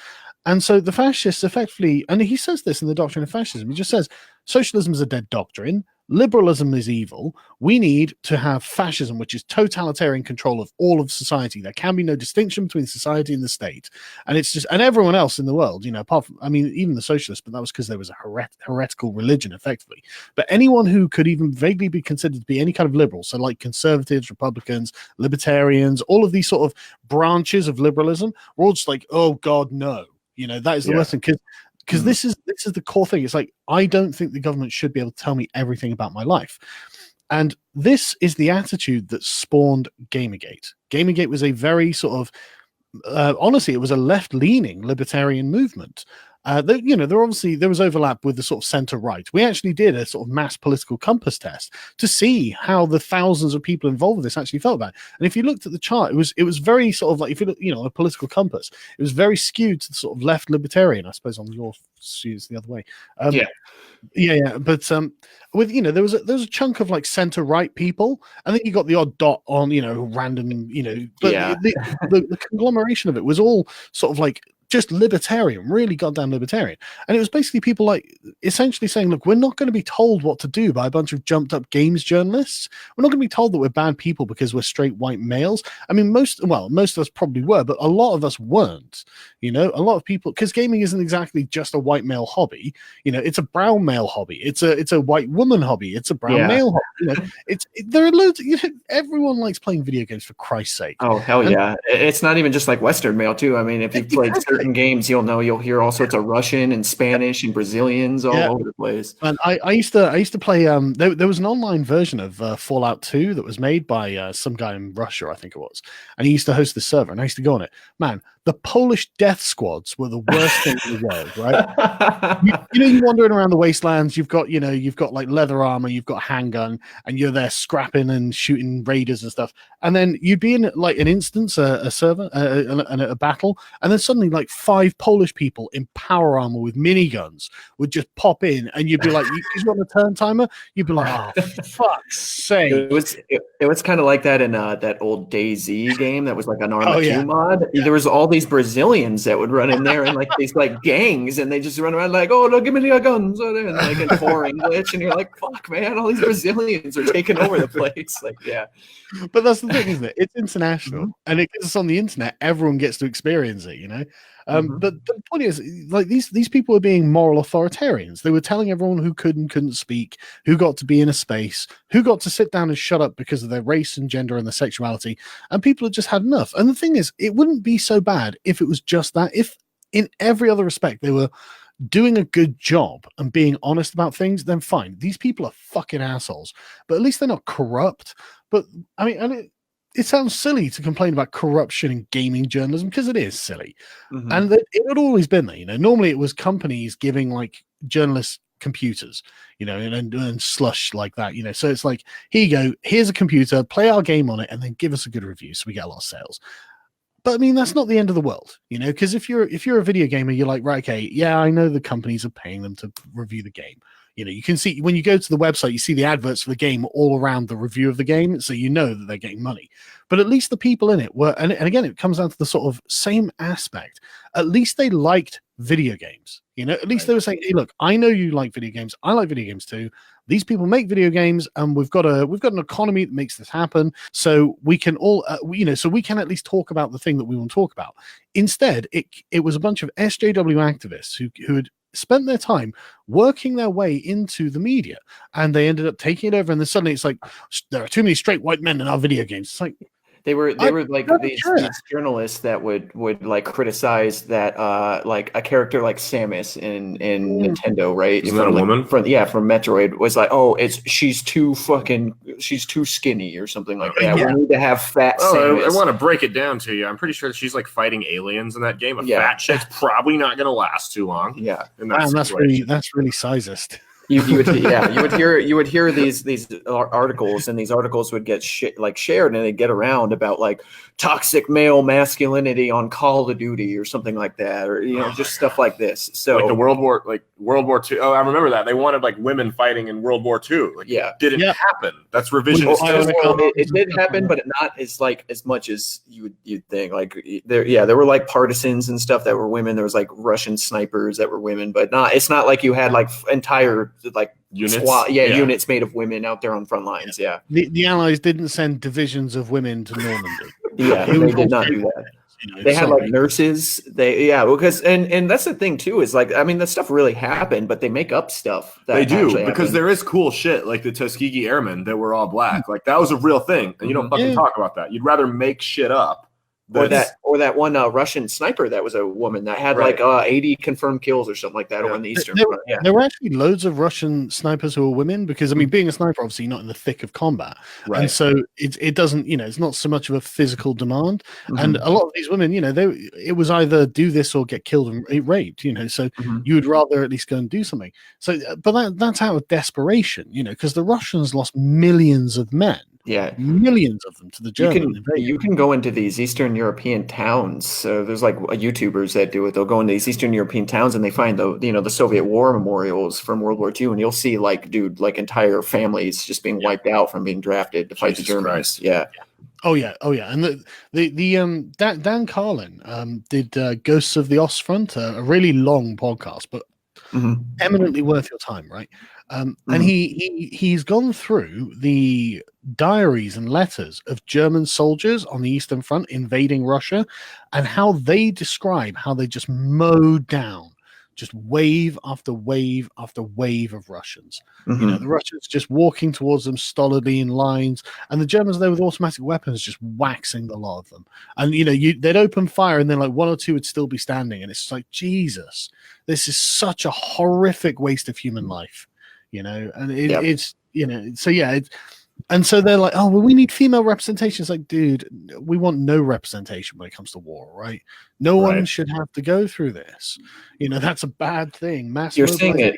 And so the fascists effectively, and he says this in the Doctrine of Fascism, he just says, socialism is a dead doctrine, liberalism is evil, we need to have fascism, which is totalitarian control of all of society. There can be no distinction between society and the state. And it's just, and everyone else in the world, apart from, even the socialists, but that was because there was a heretical religion, effectively. But anyone who could even vaguely be considered to be any kind of liberal, so like conservatives, Republicans, libertarians, all of these sort of branches of liberalism, were all just like, oh God, no. That is the worst thing, because this is the core thing. It's like, I don't think the government should be able to tell me everything about my life. And this is the attitude that spawned Gamergate. Gamergate was a very sort of, honestly, it was a left-leaning libertarian movement. There was overlap with the sort of center right. We actually did a sort of mass political compass test to see how the thousands of people involved with this actually felt about it. And if you looked at the chart, it was very sort of like, if you look, a political compass, it was very skewed to the sort of left libertarian. I suppose on your it's the other way. But with there was a chunk of like center right people, and then you got the odd dot on random but the conglomeration of it was all sort of like just libertarian, really goddamn libertarian. And it was basically people like essentially saying, look, we're not going to be told what to do by a bunch of jumped up games journalists. We're not going to be told that we're bad people because we're straight white males. I mean, most of us probably were, but a lot of us weren't. A lot of people, because gaming isn't exactly just a white male hobby. It's a brown male hobby. It's a white woman hobby. It's a brown male hobby. There are loads. Everyone likes playing video games, for Christ's sake. Oh hell yeah! It's not even just like Western male too. I mean, if you've played certain games, you'll hear all sorts of Russian and Spanish and Brazilians all over the place. And I used to play. There was an online version of Fallout 2 that was made by some guy in Russia, I think it was, and he used to host the server, and I used to go on it. Man, the Polish death squads were the worst thing in the world, right? You're wandering around the wastelands. You've got like leather armor, you've got a handgun, and you're there scrapping and shooting raiders and stuff. And then you'd be in like an instance, a server, and a battle, and then suddenly like 5 Polish people in power armor with miniguns would just pop in, and you'd be like, "You want a turn timer?" You'd be like, "Oh, fuck's sake!" It was kind of like that in that old DayZ game that was like an Arma 2 mod. There was all these Brazilians that would run in there and like these like gangs, and they just run around like, "Oh, no, give me your guns," and like in poor English, and you're like, "Fuck, man, all these Brazilians are taking over the place." Like, yeah. But that's the thing, isn't it? It's international, and it gets us on the internet. Everyone gets to experience it, But the point is, like these people were being moral authoritarians. They were telling everyone who could and couldn't speak, who got to be in a space, who got to sit down and shut up because of their race and gender and their sexuality, and people had just had enough. And the thing is, it wouldn't be so bad if it was just that. If in every other respect they were doing a good job and being honest about things, then fine. These people are fucking assholes, but at least they're not corrupt. But I mean, and it sounds silly to complain about corruption in gaming journalism, because it is silly. And it had always been there. Normally it was companies giving like journalists computers, and slush like that, So it's like, here you go, here's a computer, play our game on it, and then give us a good review so we get a lot of sales. But I mean, that's not the end of the world, because if you're a video gamer, you're like, right, okay, yeah, I know the companies are paying them to review the game. You can see when you go to the website, you see the adverts for the game all around the review of the game, so you know that they're getting money. But at least the people in it were, and again, it comes down to the sort of same aspect. At least they liked video games. At least they were saying, hey, look, I know you like video games. I like video games too. these people make video games, and we've got an economy that makes this happen. So we can all, so we can at least talk about the thing that we want to talk about. Instead, it was a bunch of SJW activists who had spent their time working their way into the media, and they ended up taking it over. And then suddenly it's like, there are too many straight white men in our video games. It's like, They were like these journalists that would like criticize that like a character like Samus in Nintendo, right? Isn't that a woman? From Metroid was like, oh, she's too skinny or something like that. Yeah. We need to have fat Samus. I want to break it down to you. I'm pretty sure she's like fighting aliens in that game. A fat chick's probably not going to last too long. Yeah, that's really sizist. You would hear these articles, and these articles would get shared, and they'd get around about like toxic male masculinity on Call of Duty or something like that, or just stuff like this. So like the World War II. Oh, I remember that they wanted like women fighting in World War II. Like, did it happen? That's revisionist. It did happen, but not as much as you'd think. Like there were like partisans and stuff that were women. There was like Russian snipers that were women, but it's not like you had like entire like units, units made of women out there on front lines. Yeah, the Allies didn't send divisions of women to Normandy. They did not do that. They had like nurses. Because and that's the thing too, is like, I mean, that stuff really happened, but they make up stuff. They do, because there is cool shit like the Tuskegee Airmen that were all black. Like that was a real thing, and you don't fucking talk about that. You'd rather make shit up. Or that one Russian sniper that was a woman that had like 80 confirmed kills or something like that on the Eastern Front. Yeah. There were actually loads of Russian snipers who were women, because I mean, being a sniper, obviously not in the thick of combat, and so it doesn't, it's not so much of a physical demand. And a lot of these women, it was either do this or get killed and raped. So you would rather at least go and do something. So, but that's out of desperation, because the Russians lost millions of men. Yeah, millions of them to the German. You can go into these Eastern European towns. So there's like YouTubers that do it. They'll go into these Eastern European towns and they find the Soviet war memorials from World War II, and you'll see like entire families just being wiped out from being drafted to fight the Germans. Christ. Yeah. Oh yeah, and Dan Carlin did Ghosts of the Ostfront, a really long podcast, but eminently worth your time, right? And he's gone through the diaries and letters of German soldiers on the Eastern Front invading Russia, and how they describe how they just mowed down just wave after wave after wave of Russians. The Russians just walking towards them stolidly in lines, and the Germans there with automatic weapons just waxing the lot of them. And they'd open fire, and then like one or two would still be standing, and it's like, Jesus, this is such a horrific waste of human life. And it's and so they're like, oh well, we need female representation. It's like, dude, we want no representation when it comes to war, right? No one should have to go through this. That's a bad thing. You're seeing it.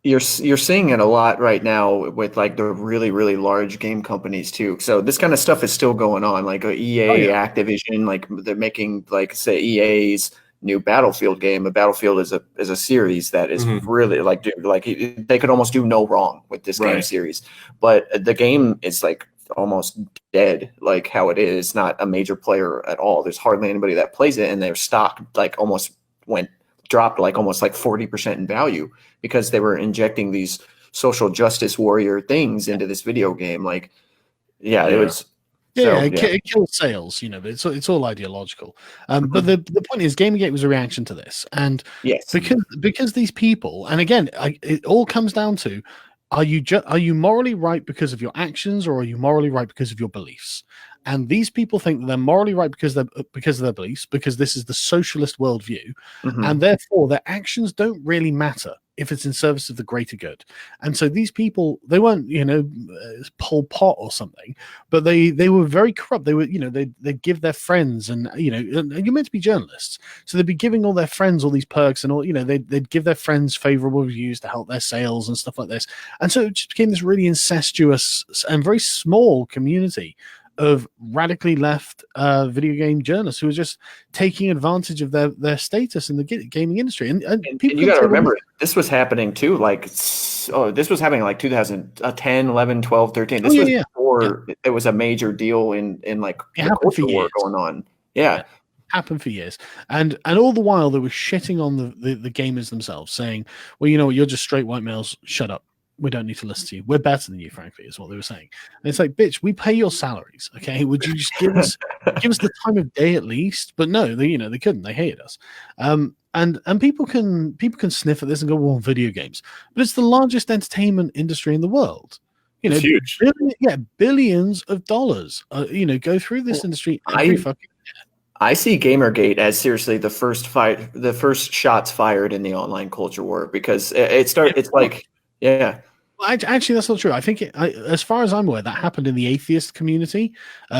You're seeing it a lot right now with like the really, really large game companies too. So this kind of stuff is still going on. Like EA, Activision, like they're making like say EA's new Battlefield game. A Battlefield is a series that is really like, dude, like they could almost do no wrong with this game series, but the game is like almost dead, like how it is. It's not a major player at all. There's hardly anybody that plays it, and their stock like dropped like almost like 40% in value because they were injecting these social justice warrior things into this video game. Like, it was. It kills sales, but it's all ideological. But the point is, Gamergate was a reaction to this, and because these people, and again, it all comes down to, are you morally right because of your actions, or are you morally right because of your beliefs? And these people think that they're morally right because of their beliefs, because this is the socialist worldview, and therefore their actions don't really matter if it's in service of the greater good. And so these people, they weren't, Pol Pot or something, but they were very corrupt. They were, they'd give their friends, and you're meant to be journalists, so they'd be giving all their friends all these perks, and all, they'd give their friends favorable reviews to help their sales and stuff like this. And so it just became this really incestuous and very small community of radically left video game journalists who were just taking advantage of their status in the gaming industry. And people, you got to remember, this was happening too. Like, this was happening like 2010, 11, 12, 13. This was before it was a major deal in like the culture war going on. Yeah. Happened for years, and all the while they were shitting on the gamers themselves, saying, well, you know what, you're just straight white males, shut up. we don't need to listen to you. We're better than you, frankly, is what they were saying. And it's like, bitch, we pay your salaries, okay? Would you just give us the time of day at least? But no, they couldn't. They hated us. And people can sniff at this and go, well, video games, but it's the largest entertainment industry in the world. It's huge. Billions of dollars. Go through this industry every fucking. I see Gamergate as seriously the first shots fired in the online culture war, because it's like, yeah. Well, actually, that's not true. I think, as far as I'm aware, that happened in the atheist community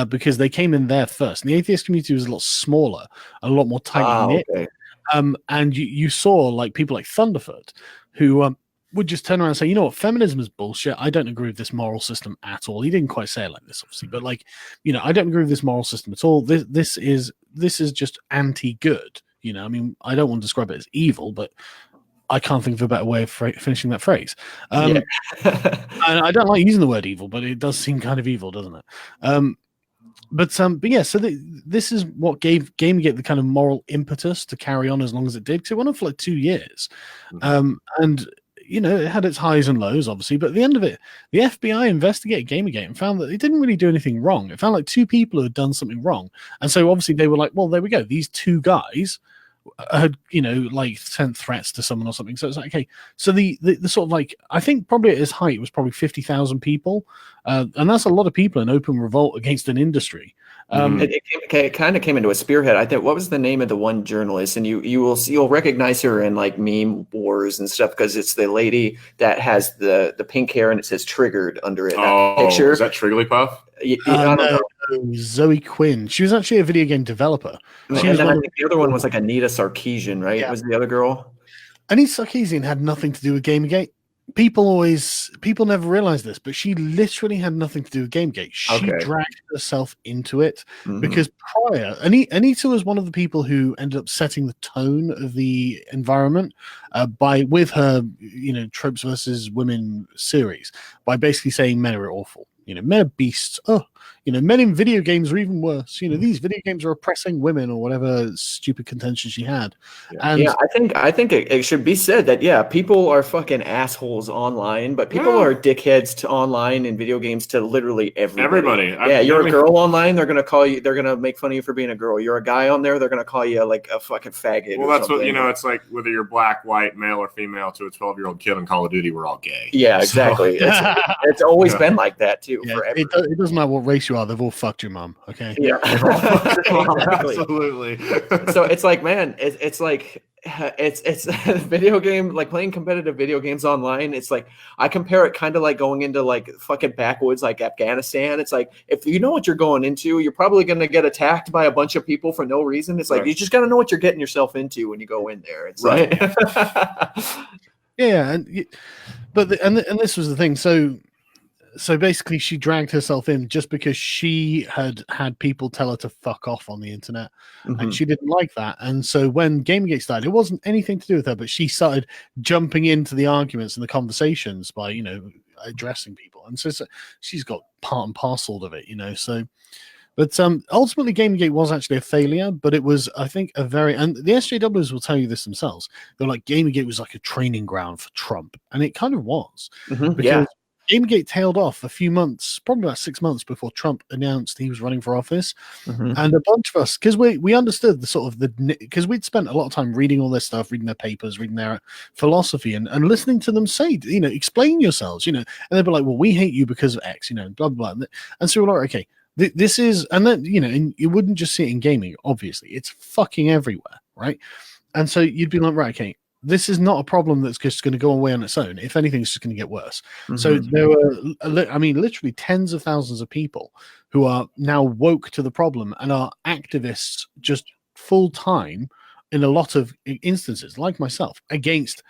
because they came in there first. And the atheist community was a lot smaller, a lot more tightly knit. Okay. And you saw like people like Thunderfoot who would just turn around and say, you know what, feminism is bullshit. I don't agree with this moral system at all. He didn't quite say it like this, obviously, but like, I don't agree with this moral system at all. This is just anti-good. I mean, I don't want to describe it as evil, but I can't think of a better way of finishing that phrase. And I don't like using the word evil, but it does seem kind of evil, doesn't it? But yeah, so this is what gave Gamergate the kind of moral impetus to carry on as long as it did, because it went on for like 2 years. And it had its highs and lows, obviously, but at the end of it, the FBI investigated Gamergate and found that it didn't really do anything wrong. It found like 2 people who had done something wrong. And so obviously they were like, well, there we go. These 2 guys had, like sent threats to someone or something. So it's like, okay, so the sort of like, I think probably at its height was probably 50,000 people. And that's a lot of people in open revolt against an industry. It kind of came into a spearhead. I think, what was the name of the one journalist? And you'll recognize her in like meme wars and stuff, because it's the lady that has the pink hair and it says "triggered" under it. Oh, picture. Is that Trigglypuff? No, Zoe Quinn. She was actually a video game developer. I think the other one was like Anita Sarkeesian, right? Yeah. Was the other girl? Anita Sarkeesian had nothing to do with Gamergate. People never realize this, but she literally had nothing to do with Gamergate. She dragged herself into it because prior, Anita was one of the people who ended up setting the tone of the environment with her, tropes versus women series, by basically saying men are awful. Men are beasts. Men in video games are even worse. These video games are oppressing women, or whatever stupid contention she had. And I think it should be said that people are fucking assholes online, but people are dickheads to online and video games to literally everybody. You're a girl online, they're gonna call you. They're gonna make fun of you for being a girl. You're a guy on there, they're gonna call you like a fucking faggot. Well, that's something. What it's like whether you're black, white, male, or female. To a 12-year-old kid on Call of Duty, we're all gay. Yeah, exactly. So. It's always been like that too. Yeah, forever. It doesn't matter what race you are, they've all fucked your mom. Okay. Yeah. Exactly. Absolutely. So it's like, man, it's like it's a video game, like playing competitive video games online. It's like I compare it kind of like going into like fucking backwoods like Afghanistan. It's like if you know what you're going into, you're probably going to get attacked by a bunch of people for no reason. It's like you just got to know what you're getting yourself into when you go in there. It's right. But this was the thing. So basically, she dragged herself in just because she had people tell her to fuck off on the internet, and she didn't like that. And so when Gamergate started, it wasn't anything to do with her, but she started jumping into the arguments and the conversations by addressing people, and so she's got part and parcel of it, So, but ultimately, Gamergate was actually a failure. But it was, I think, and the SJWs will tell you this themselves. They're like, Gamergate was like a training ground for Trump, and it kind of was because. Gamergate tailed off a few months, probably about 6 months before Trump announced he was running for office. And a bunch of us, because we understood the sort of because we'd spent a lot of time reading all this stuff, reading their papers, reading their philosophy, and listening to them say, explain yourselves, and they'd be like, well, we hate you because of X, blah, blah, blah. And so we're like, okay, this is, and then, and you wouldn't just see it in gaming, obviously. It's fucking everywhere, right? And so you'd be like, right, okay, this is not a problem that's just going to go away on its own. If anything, it's just going to get worse. So there were, literally tens of thousands of people who are now woke to the problem and are activists just full time in a lot of instances, like myself, against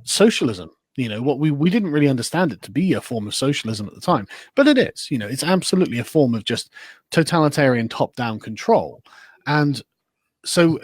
socialism. What we didn't really understand it to be a form of socialism at the time, but it is. It's absolutely a form of just totalitarian top-down control. And so,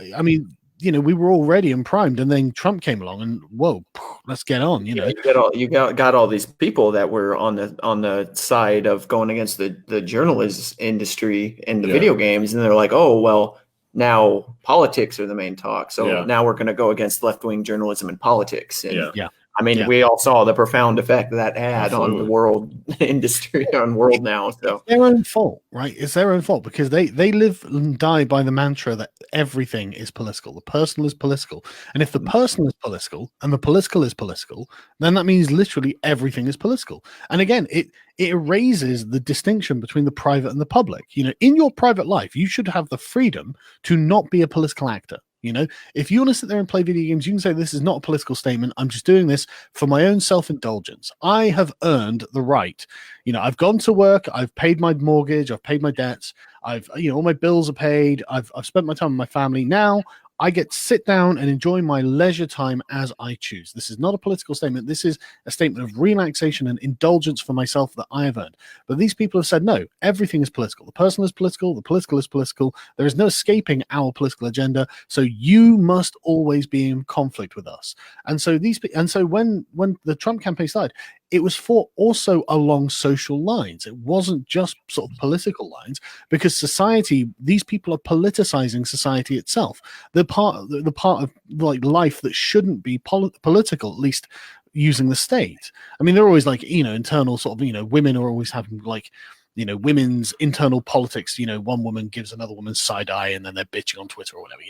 we were all ready and primed, and then Trump came along, and whoa, let's get on. You got all these people that were on the side of going against the journalism industry and the video games, and they're like, oh well, now politics are the main talk, so now we're going to go against left-wing journalism and politics. And I mean, Yeah. we all saw the profound effect that had on Absolutely. the world industry, on world now. So It's their own fault, right? It's their own fault because they live and die by the mantra that everything is political. The personal is political. And if the personal is political and the political is political, then that means literally everything is political. And again, it erases the distinction between the private and the public. You know, in your private life, you should have the freedom to not be a political actor. You know, if you want to sit there and play video games, you can say this is not a political statement. I'm just doing this for my own self-indulgence. I have earned the right. You know, I've gone to work, I've paid my mortgage, I've paid my debts, all my bills are paid, I've spent my time with my family. Now I get to sit down and enjoy my leisure time as I choose. This is not a political statement. This is a statement of relaxation and indulgence for myself that I have earned. But these people have said, no, everything is political. The personal is political. The political is political. There is no escaping our political agenda. So you must always be in conflict with us. And so when the Trump campaign started, it was fought also along social lines. It wasn't just sort of political lines, because society, these people are politicizing society itself. The part of like life that shouldn't be political, at least using the state. I mean, they're always like, internal sort of, women are always having like, women's internal politics. One woman gives another woman side eye and then they're bitching on Twitter or whatever.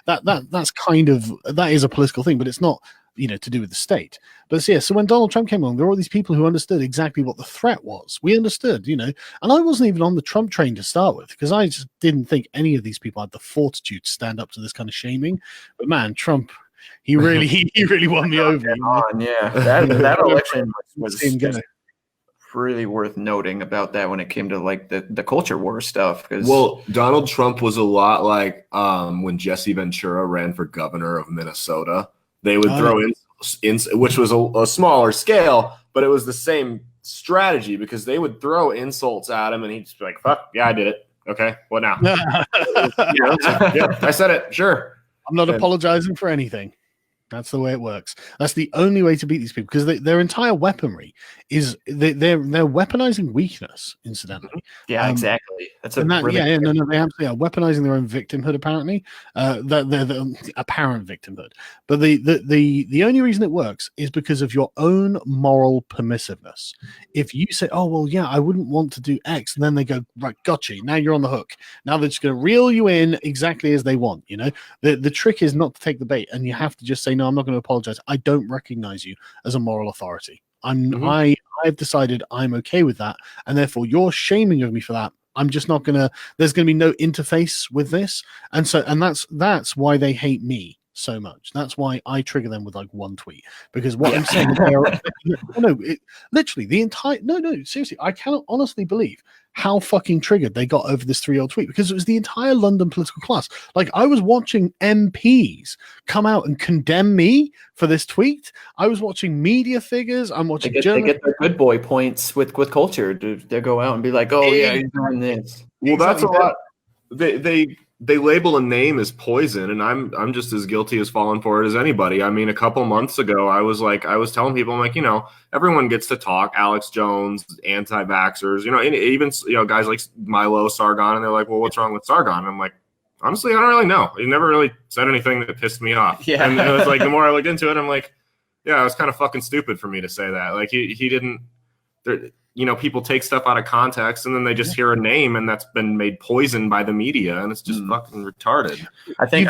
That is a political thing, but it's not, to do with the state. But so when Donald Trump came along, there were all these people who understood exactly what the threat was. We understood, and I wasn't even on the Trump train to start with, because I just didn't think any of these people had the fortitude to stand up to this kind of shaming. But man, Trump, he really won me over. Yeah, that election was just really worth noting about that when it came to like the culture war stuff. Well, Donald Trump was a lot like when Jesse Ventura ran for governor of Minnesota. They would throw in, which was a smaller scale, but it was the same strategy, because they would throw insults at him and he'd just be like, fuck, yeah, I did it. Okay, what now? Yeah, I said it, sure. I'm not apologizing for anything. That's the way it works. That's the only way to beat these people, because their entire weaponry is they're weaponizing weakness. Incidentally, yeah, exactly. That's they absolutely are weaponizing their own victimhood. Apparently, the apparent victimhood. But the only reason it works is because of your own moral permissiveness. If you say, "Oh well, yeah, I wouldn't want to do X," and then they go, "Right, gotcha." Now you're on the hook. Now they're just going to reel you in exactly as they want. The trick is not to take the bait, and you have to just say, "No, I'm not going to apologize. I don't recognize you as a moral authority. I've decided I'm okay with that, and therefore you're shaming of me for that. I'm just not gonna. There's going to be no interface with this, and that's why they hate me so much. That's why I trigger them with like one tweet, because what I'm saying, literally the entire seriously, I cannot honestly believe how fucking triggered they got over this 3-year-old tweet, because it was the entire London political class. Like, I was watching MPs come out and condemn me for this tweet. I was watching media figures. I'm watching. They get their good boy points with culture. They go out and be like, "Oh yeah, you're doing this." Well, that's a lot. They label a name as poison, and I'm just as guilty as falling for it as anybody. I mean, a couple months ago, I was telling people, I'm like, everyone gets to talk. Alex Jones, anti-vaxxers, and even guys like Milo, Sargon, and they're like, well, what's wrong with Sargon? And I'm like, honestly, I don't really know. He never really said anything that pissed me off. Yeah. And it was like, the more I looked into it, I'm like, yeah, it was kind of fucking stupid for me to say that. Like, he didn't. People take stuff out of context and then they just hear a name and that's been made poison by the media, and it's just fucking retarded. I think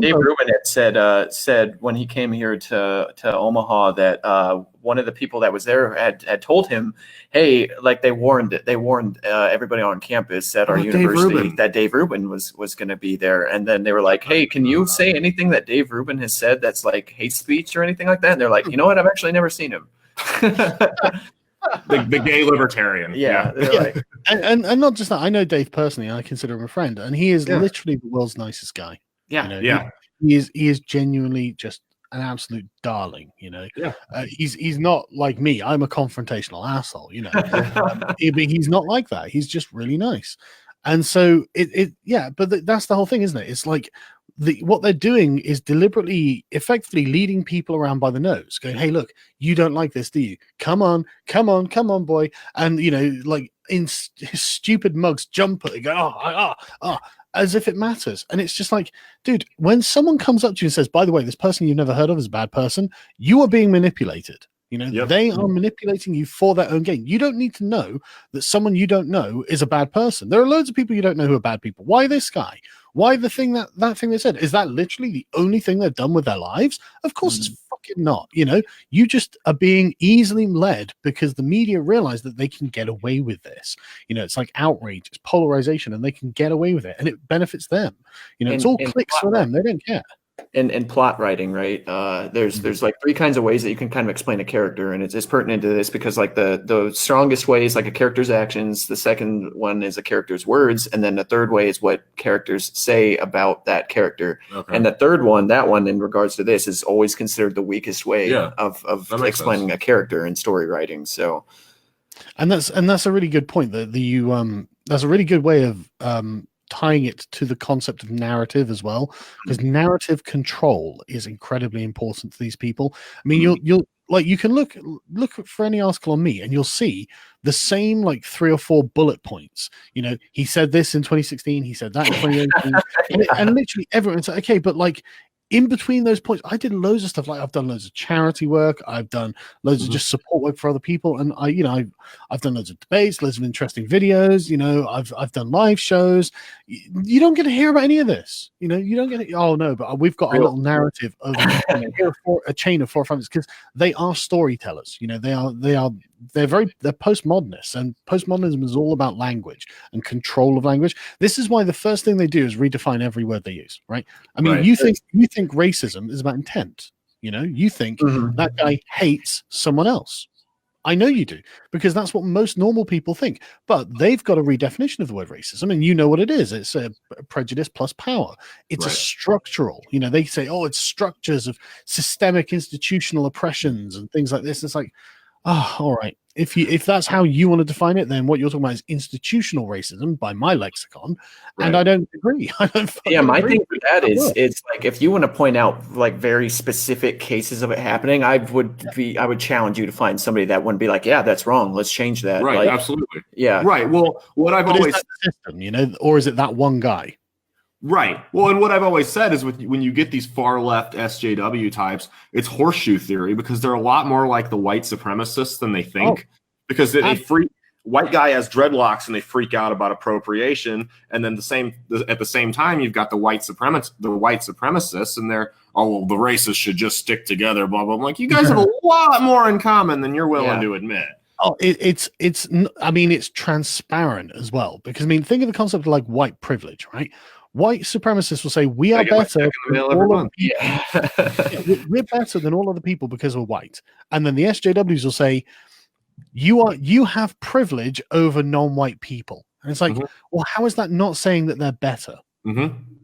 Dave Rubin had said when he came here to Omaha that one of the people that was there had told him, hey, like they warned everybody on campus at our university that Dave Rubin was going to be there, and then they were like, hey, can you say anything that Dave Rubin has said that's like hate speech or anything like that? And they're like, you know what, I've actually never seen him. The gay libertarian. Yeah. Like, and not just that. I know Dave personally, and I consider him a friend, and he is literally the world's nicest guy. Yeah. He is genuinely just an absolute darling. He's not like me. I'm a confrontational asshole. He's not like that. He's just really nice. And so but that's the whole thing, isn't it? It's like what they're doing is deliberately, effectively leading people around by the nose, going, hey, look, you don't like this, do you? Come on, boy. And, like in stupid mugs jump at it, go, as if it matters. And it's just like, dude, when someone comes up to you and says, by the way, this person you've never heard of is a bad person, you are being manipulated. You know, Yep. they are manipulating you for their own gain. You don't need to know that someone you don't know is a bad person. There are loads of people you don't know who are bad people. Why this guy? Why the thing that thing they said? Is that literally the only thing they've done with their lives? Of course it's fucking not. You know, you just are being easily led because the media realize that they can get away with this. You know, it's like outrage, it's polarization, and they can get away with it, and it benefits them. You know, it's all clicks for them. They don't care. And plot writing, right? There's like 3 kinds of ways that you can kind of explain a character, and it's pertinent to this because like the strongest way is like a character's actions, the second one is a character's words, and then the third way is what characters say about that character. Okay. And the third one, that one in regards to this, is always considered the weakest way of explaining a character in story writing. So, and that's a really good point. That that's a really good way of tying it to the concept of narrative as well, because narrative control is incredibly important to these people. I mean, you'll like, you can look for any article on me and you'll see the same like 3 or 4 bullet points. You know, he said this in 2016, he said that in 2018, and literally everyone's like, okay, but like in between those points, I did loads of stuff. Like I've done loads of charity work. I've done loads of just support work for other people. And I've done loads of debates, loads of interesting videos. You know, I've done live shows. You don't get to hear about any of this. You know, you don't get it. Oh no, but we've got a little narrative of a chain of 4 or 5 because they are storytellers. You know, they're postmodernists, and postmodernism is all about language and control of language. This is why the first thing they do is redefine every word they use, right? I mean, you think racism is about intent. You know, you think that guy hates someone else. I know you do, because that's what most normal people think. But they've got a redefinition of the word racism, and you know what it is. It's a prejudice plus power. It's a structural. You know, they say, oh, it's structures of systemic institutional oppressions and things like this. It's like, oh, all right. If that's how you want to define it, then what you're talking about is institutional racism by my lexicon, and I don't agree. My thing with that is, it's like if you want to point out like very specific cases of it happening, I would challenge you to find somebody that wouldn't be like, yeah, that's wrong, let's change that. Right, like, absolutely. Yeah. Right. Well, what I've always is that the system, you know, or is it that one guy? Right. Well, and what I've always said is when you get these far left SJW types, it's horseshoe theory, because they're a lot more like the white supremacists than they think. Because white guy has dreadlocks and they freak out about appropriation, and then at the same time you've got the white supremacists, and they're, oh well, the races should just stick together, blah blah. I'm like, you guys have a lot more in common than you're willing to admit. Oh, it's I mean, it's transparent as well, because I mean, think of the concept of like white privilege, right? White supremacists will say we are better than all of we're better than all other people because we're white, and then the SJWs will say you have privilege over non-white people, and it's like, well, how is that not saying that they're better?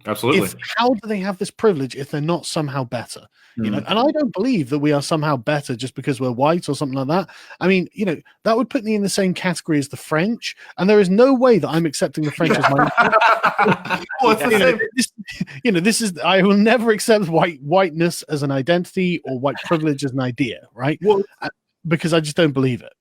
Absolutely. How do they have this privilege if they're not somehow better? You know, and I don't believe that we are somehow better just because we're white or something like that. I mean, you know, that would put me in the same category as the French, and there is no way that I'm accepting the French as my. This is, I will never accept whiteness as an identity or white privilege as an idea, right? Well, because I just don't believe it.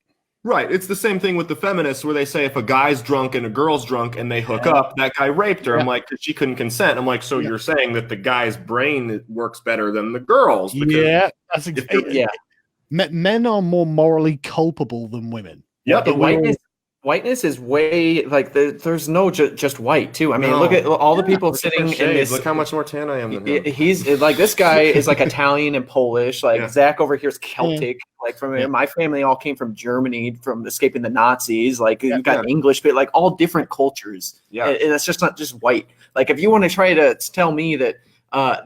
Right. It's the same thing with the feminists, where they say if a guy's drunk and a girl's drunk and they hook up, that guy raped her. I'm like, because she couldn't consent. I'm like, so you're saying that the guy's brain works better than the girl's? That's exactly. Men are more morally culpable than women. Yeah, but whiteness is way like there's no just white too. I mean, look at all the people sitting in this. Look how much more tan I am than him. He's like, this guy is like Italian and Polish. Like Zach over here is Celtic. Like from my family all came from Germany, from escaping the Nazis. Like you've got English, but like all different cultures. Yeah, and it's just not just white. Like if you want to try to tell me that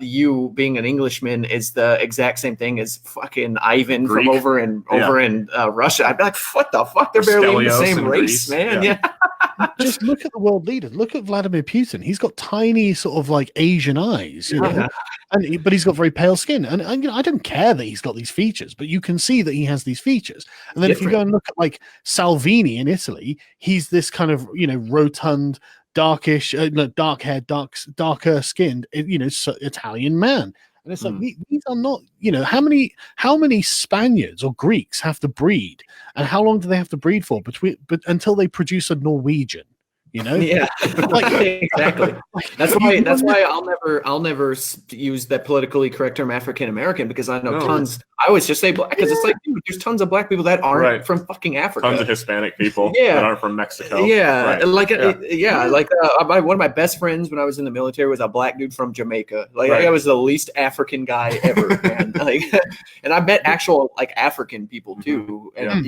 you being an Englishman is the exact same thing as fucking Ivan Greek. From over in Russia, I'd be like, what the fuck? They're barely in the same race, man. Yeah. Just look at the world leaders. Look at Vladimir Putin. He's got tiny sort of like Asian eyes, you know, but he's got very pale skin. And you know, I don't care that he's got these features, but you can see that he has these features. And then if you go and look at like Salvini in Italy, he's this kind of, you know, rotund, darkish, dark-haired, darker skinned, you know, Italian man. And it's like these are not, you know, how many Spaniards or Greeks have to breed, and how long do they have to breed for until they produce a Norwegian? Yeah, exactly. That's why I'll never use that politically correct term African American, because I know tons. I always just say black, because it's like, dude, there's tons of black people that aren't from fucking Africa. Tons of Hispanic people that aren't from Mexico. Yeah, like one of my best friends when I was in the military was a black dude from Jamaica. Like I was the least African guy ever, man. Like, and I met actual like African people too, and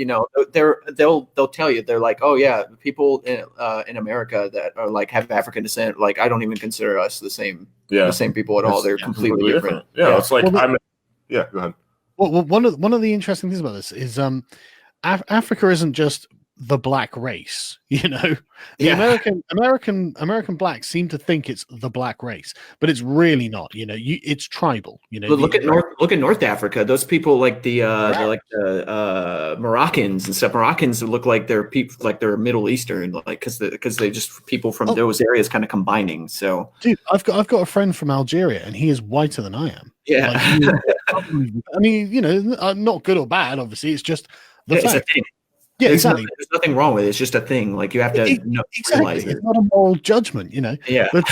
they'll tell you, they're like, oh yeah, people in America that are like have African descent, like I don't even consider us the same people at all. They're completely different. Yeah, it's like go ahead. Well, one of the interesting things about this is Africa isn't just the black race, the American blacks seem to think it's the black race, but it's really not. It's tribal. Look at North Africa. Those people like the Moroccans and stuff. Moroccans look like they're people, like they're Middle Eastern, like because they just people from those areas kind of combining. So, dude, I've got a friend from Algeria, and he is whiter than I am. Yeah, I mean, not good or bad. Obviously, it's just the fact. It's a thing. Yeah, exactly. There's nothing wrong with it. It's just a thing. Like you have to realize it. It's not a moral judgment, Yeah. But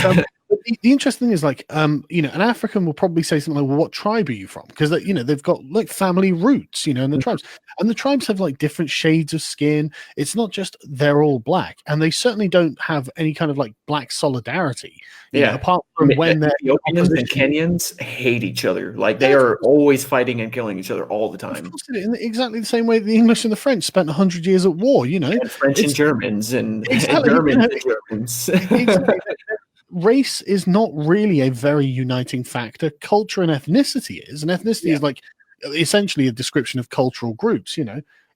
the interesting thing is, like, an African will probably say something like, "Well, what tribe are you from?" Because they've got like family roots, in the tribes, and the tribes have like different shades of skin. It's not just they're all black, and they certainly don't have any kind of like black solidarity. Apart from when they're Ethiopians and Kenyans hate each other, like they are always fighting and killing each other all the time. In exactly the same way the English and the French spent 100 years at war. And French and Germans and Germans. Exactly. Race is not really a very uniting factor. Culture and ethnicity is, and ethnicity is like essentially a description of cultural groups.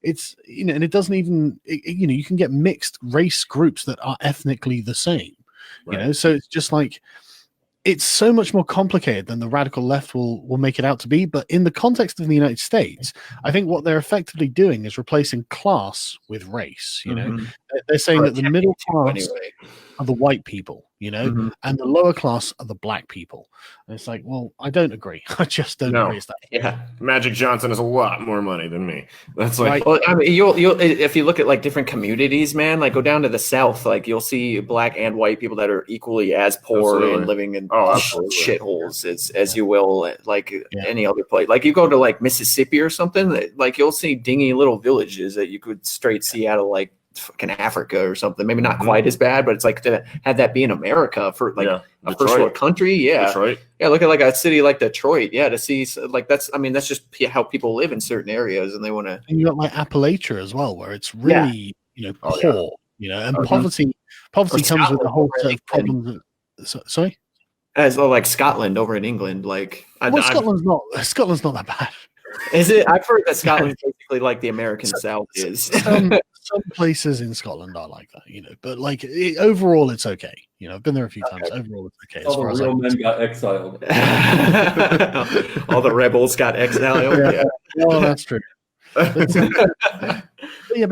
It's and it doesn't even you can get mixed race groups that are ethnically the same. So it's just like it's so much more complicated than the radical left will make it out to be. But in the context of the United States, I think what they're effectively doing is replacing class with race. They're saying that the middle class are the white people, and the lower class are the black people. And it's like, well, I don't agree. I just don't agree with that. Yeah, Magic Johnson has a lot more money than me. That's like, well, I mean, you'll if you look at like different communities, man, like go down to the South, like you'll see black and white people that are equally as poor and living in shitholes as you will, like any other place. Like you go to like Mississippi or something, like you'll see dingy little villages that you could straight see out of like fucking Africa or something. Maybe not quite as bad, but it's like to have that be in America for like a first world country. Detroit. Look at like a city like Detroit. To see like that's just how people live in certain areas, and they want to. And you got like Appalachia as well, where it's really poor, and poverty comes with a whole set of problems. Sorry. As well, like Scotland over in England, like Scotland's not that bad. Is it? I've heard that Scotland's basically like the American South is. Some places in Scotland are like that, but like overall, it's okay. I've been there a few times. Overall, it's okay. All the real men got exiled. All the rebels got exiled. Yeah. Well, that's true. But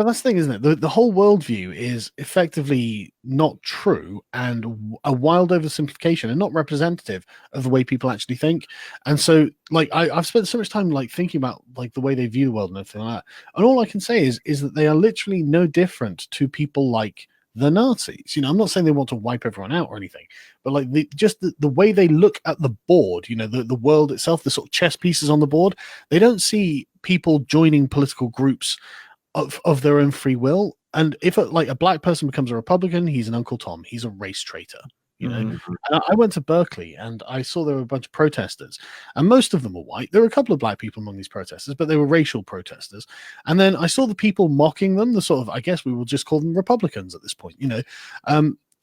that's the thing, isn't it? The whole worldview is effectively not true and a wild oversimplification and not representative of the way people actually think. And so, like, I've spent so much time like thinking about like the way they view the world and everything like that. And all I can say is that they are literally no different to people like the Nazis. I'm not saying they want to wipe everyone out or anything, but like the way they look at the board, the world itself, the sort of chess pieces on the board, they don't see people joining political groups of their own free will. And if a black person becomes a Republican, he's an Uncle Tom. He's a race traitor. And I went to Berkeley and I saw there were a bunch of protesters, and most of them were white. There were a couple of black people among these protesters, but they were racial protesters. And then I saw the people mocking them, the sort of, I guess we will just call them Republicans at this point.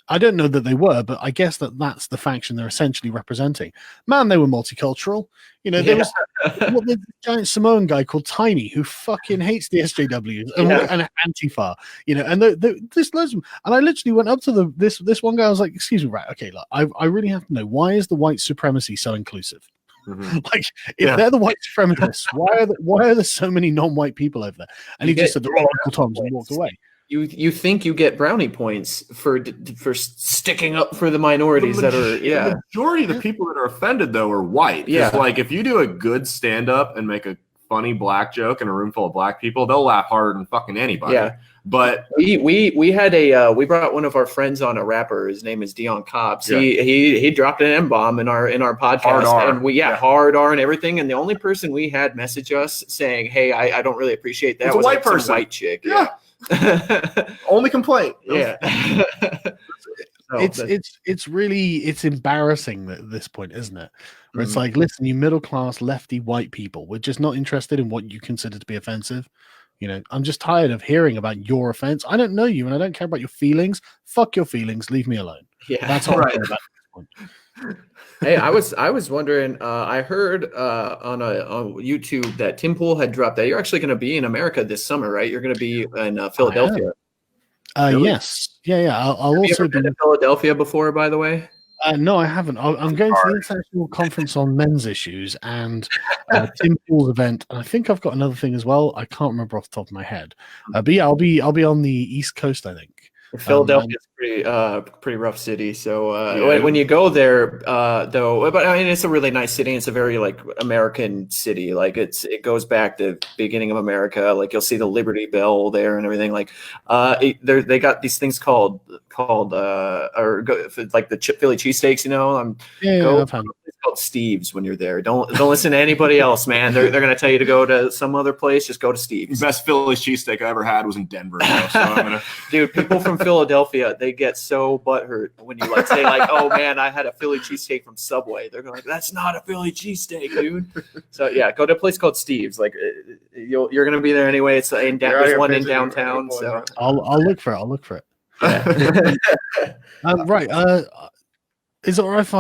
I don't know that they were, but I guess that's the faction they're essentially representing. Man, they were multicultural. There was the giant Samoan guy called Tiny who fucking hates the SJWs and Antifa. And there's loads of them. And I literally went up to this one guy. I was like, "Excuse me, right? Okay, look, I really have to know, why is the white supremacy so inclusive? Like, if they're the white supremacists, why are there so many non-white people over there?" And he just said, "They're all Uncle Toms," and walked away. You think you get brownie points for sticking up for the minorities the majority of the people that are offended though are white. Like if you do a good stand up and make a funny black joke in a room full of black people, they'll laugh harder than fucking anybody. Yeah. But we had a we brought one of our friends on, a rapper. His name is Dion Cobbs. Yeah. He dropped an M-bomb in our podcast, Hard R. and hard R and everything. And the only person we had message us saying, "Hey, I don't really appreciate that," It's a was white like some person. white chick. Yeah. Only complaint. Yeah. So it's really embarrassing at this point, isn't it? Where it's Mhm. like, listen, you middle class lefty white people, we're just not interested in what you consider to be offensive. You know, I'm just tired of hearing about your offense. I don't know you, and I don't care about your feelings. Fuck your feelings. Leave me alone. Yeah. That's all Right. I care about at this point. Hey, I was wondering. I heard on YouTube that Tim Pool had dropped that you're actually going to be in America this summer, right? You're going to be in Philadelphia. Really? Yes. Yeah. I'll Have you also ever been be. to Philadelphia before, by the way? No, I haven't. I'm going to the International Conference on Men's Issues and Tim Pool's event, and I think I've got another thing as well. I can't remember off the top of my head, but yeah, I'll be on the East Coast, I think. Philadelphia's pretty rough city. So when you go there, though, but I mean, it's a really nice city. It's a very like American city. Like it goes back to the beginning of America. Like you'll see the Liberty Bell there and everything. Like they got these things called like the Philly cheesesteaks. You know, I've had it's called Steve's when you're there. Don't listen to anybody else, man. They're gonna tell you to go to some other place. Just go to Steve's. The best Philly cheesesteak I ever had was in Denver. Though, so I'm gonna... Dude, people from Philadelphia, they get so butthurt when you like say like, "Oh man, I had a Philly cheesesteak from Subway." They're like, "That's not a Philly cheesesteak, dude." So yeah, go to a place called Steve's. Like you're gonna be there anyway. It's there's one in downtown. So I'll look for it. I'll look for it. yeah. Right. Is it alright if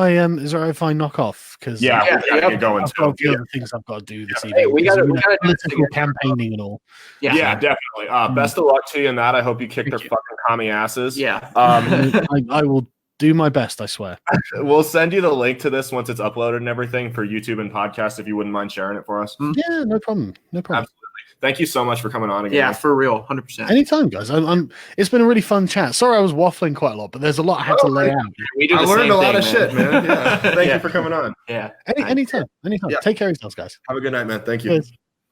I knock off? Because Yeah, we gotta get going I've got a too. few other things I've got to do this Hey, evening. we gotta do political this again. campaigning and all. Yeah, definitely. Best of luck to you in that. I hope you kick their Thank you. fucking commie asses. Yeah. I will do my best. I swear. We'll send you the link to this once it's uploaded and everything for YouTube and podcast if you wouldn't mind sharing it for us. Yeah, no problem. No problem. Absolutely. Thank you so much for coming on again. Yeah, for real, 100%. Anytime, guys. It's been a really fun chat. Sorry, I was waffling quite a lot, but there's a lot I had to lay out. We do I the learned same a lot thing, of shit, man. Yeah. Thank Yeah. you for coming on. Yeah. Anytime. Yeah. Take care of yourselves, guys. Have a good night, man. Thank you. Cheers.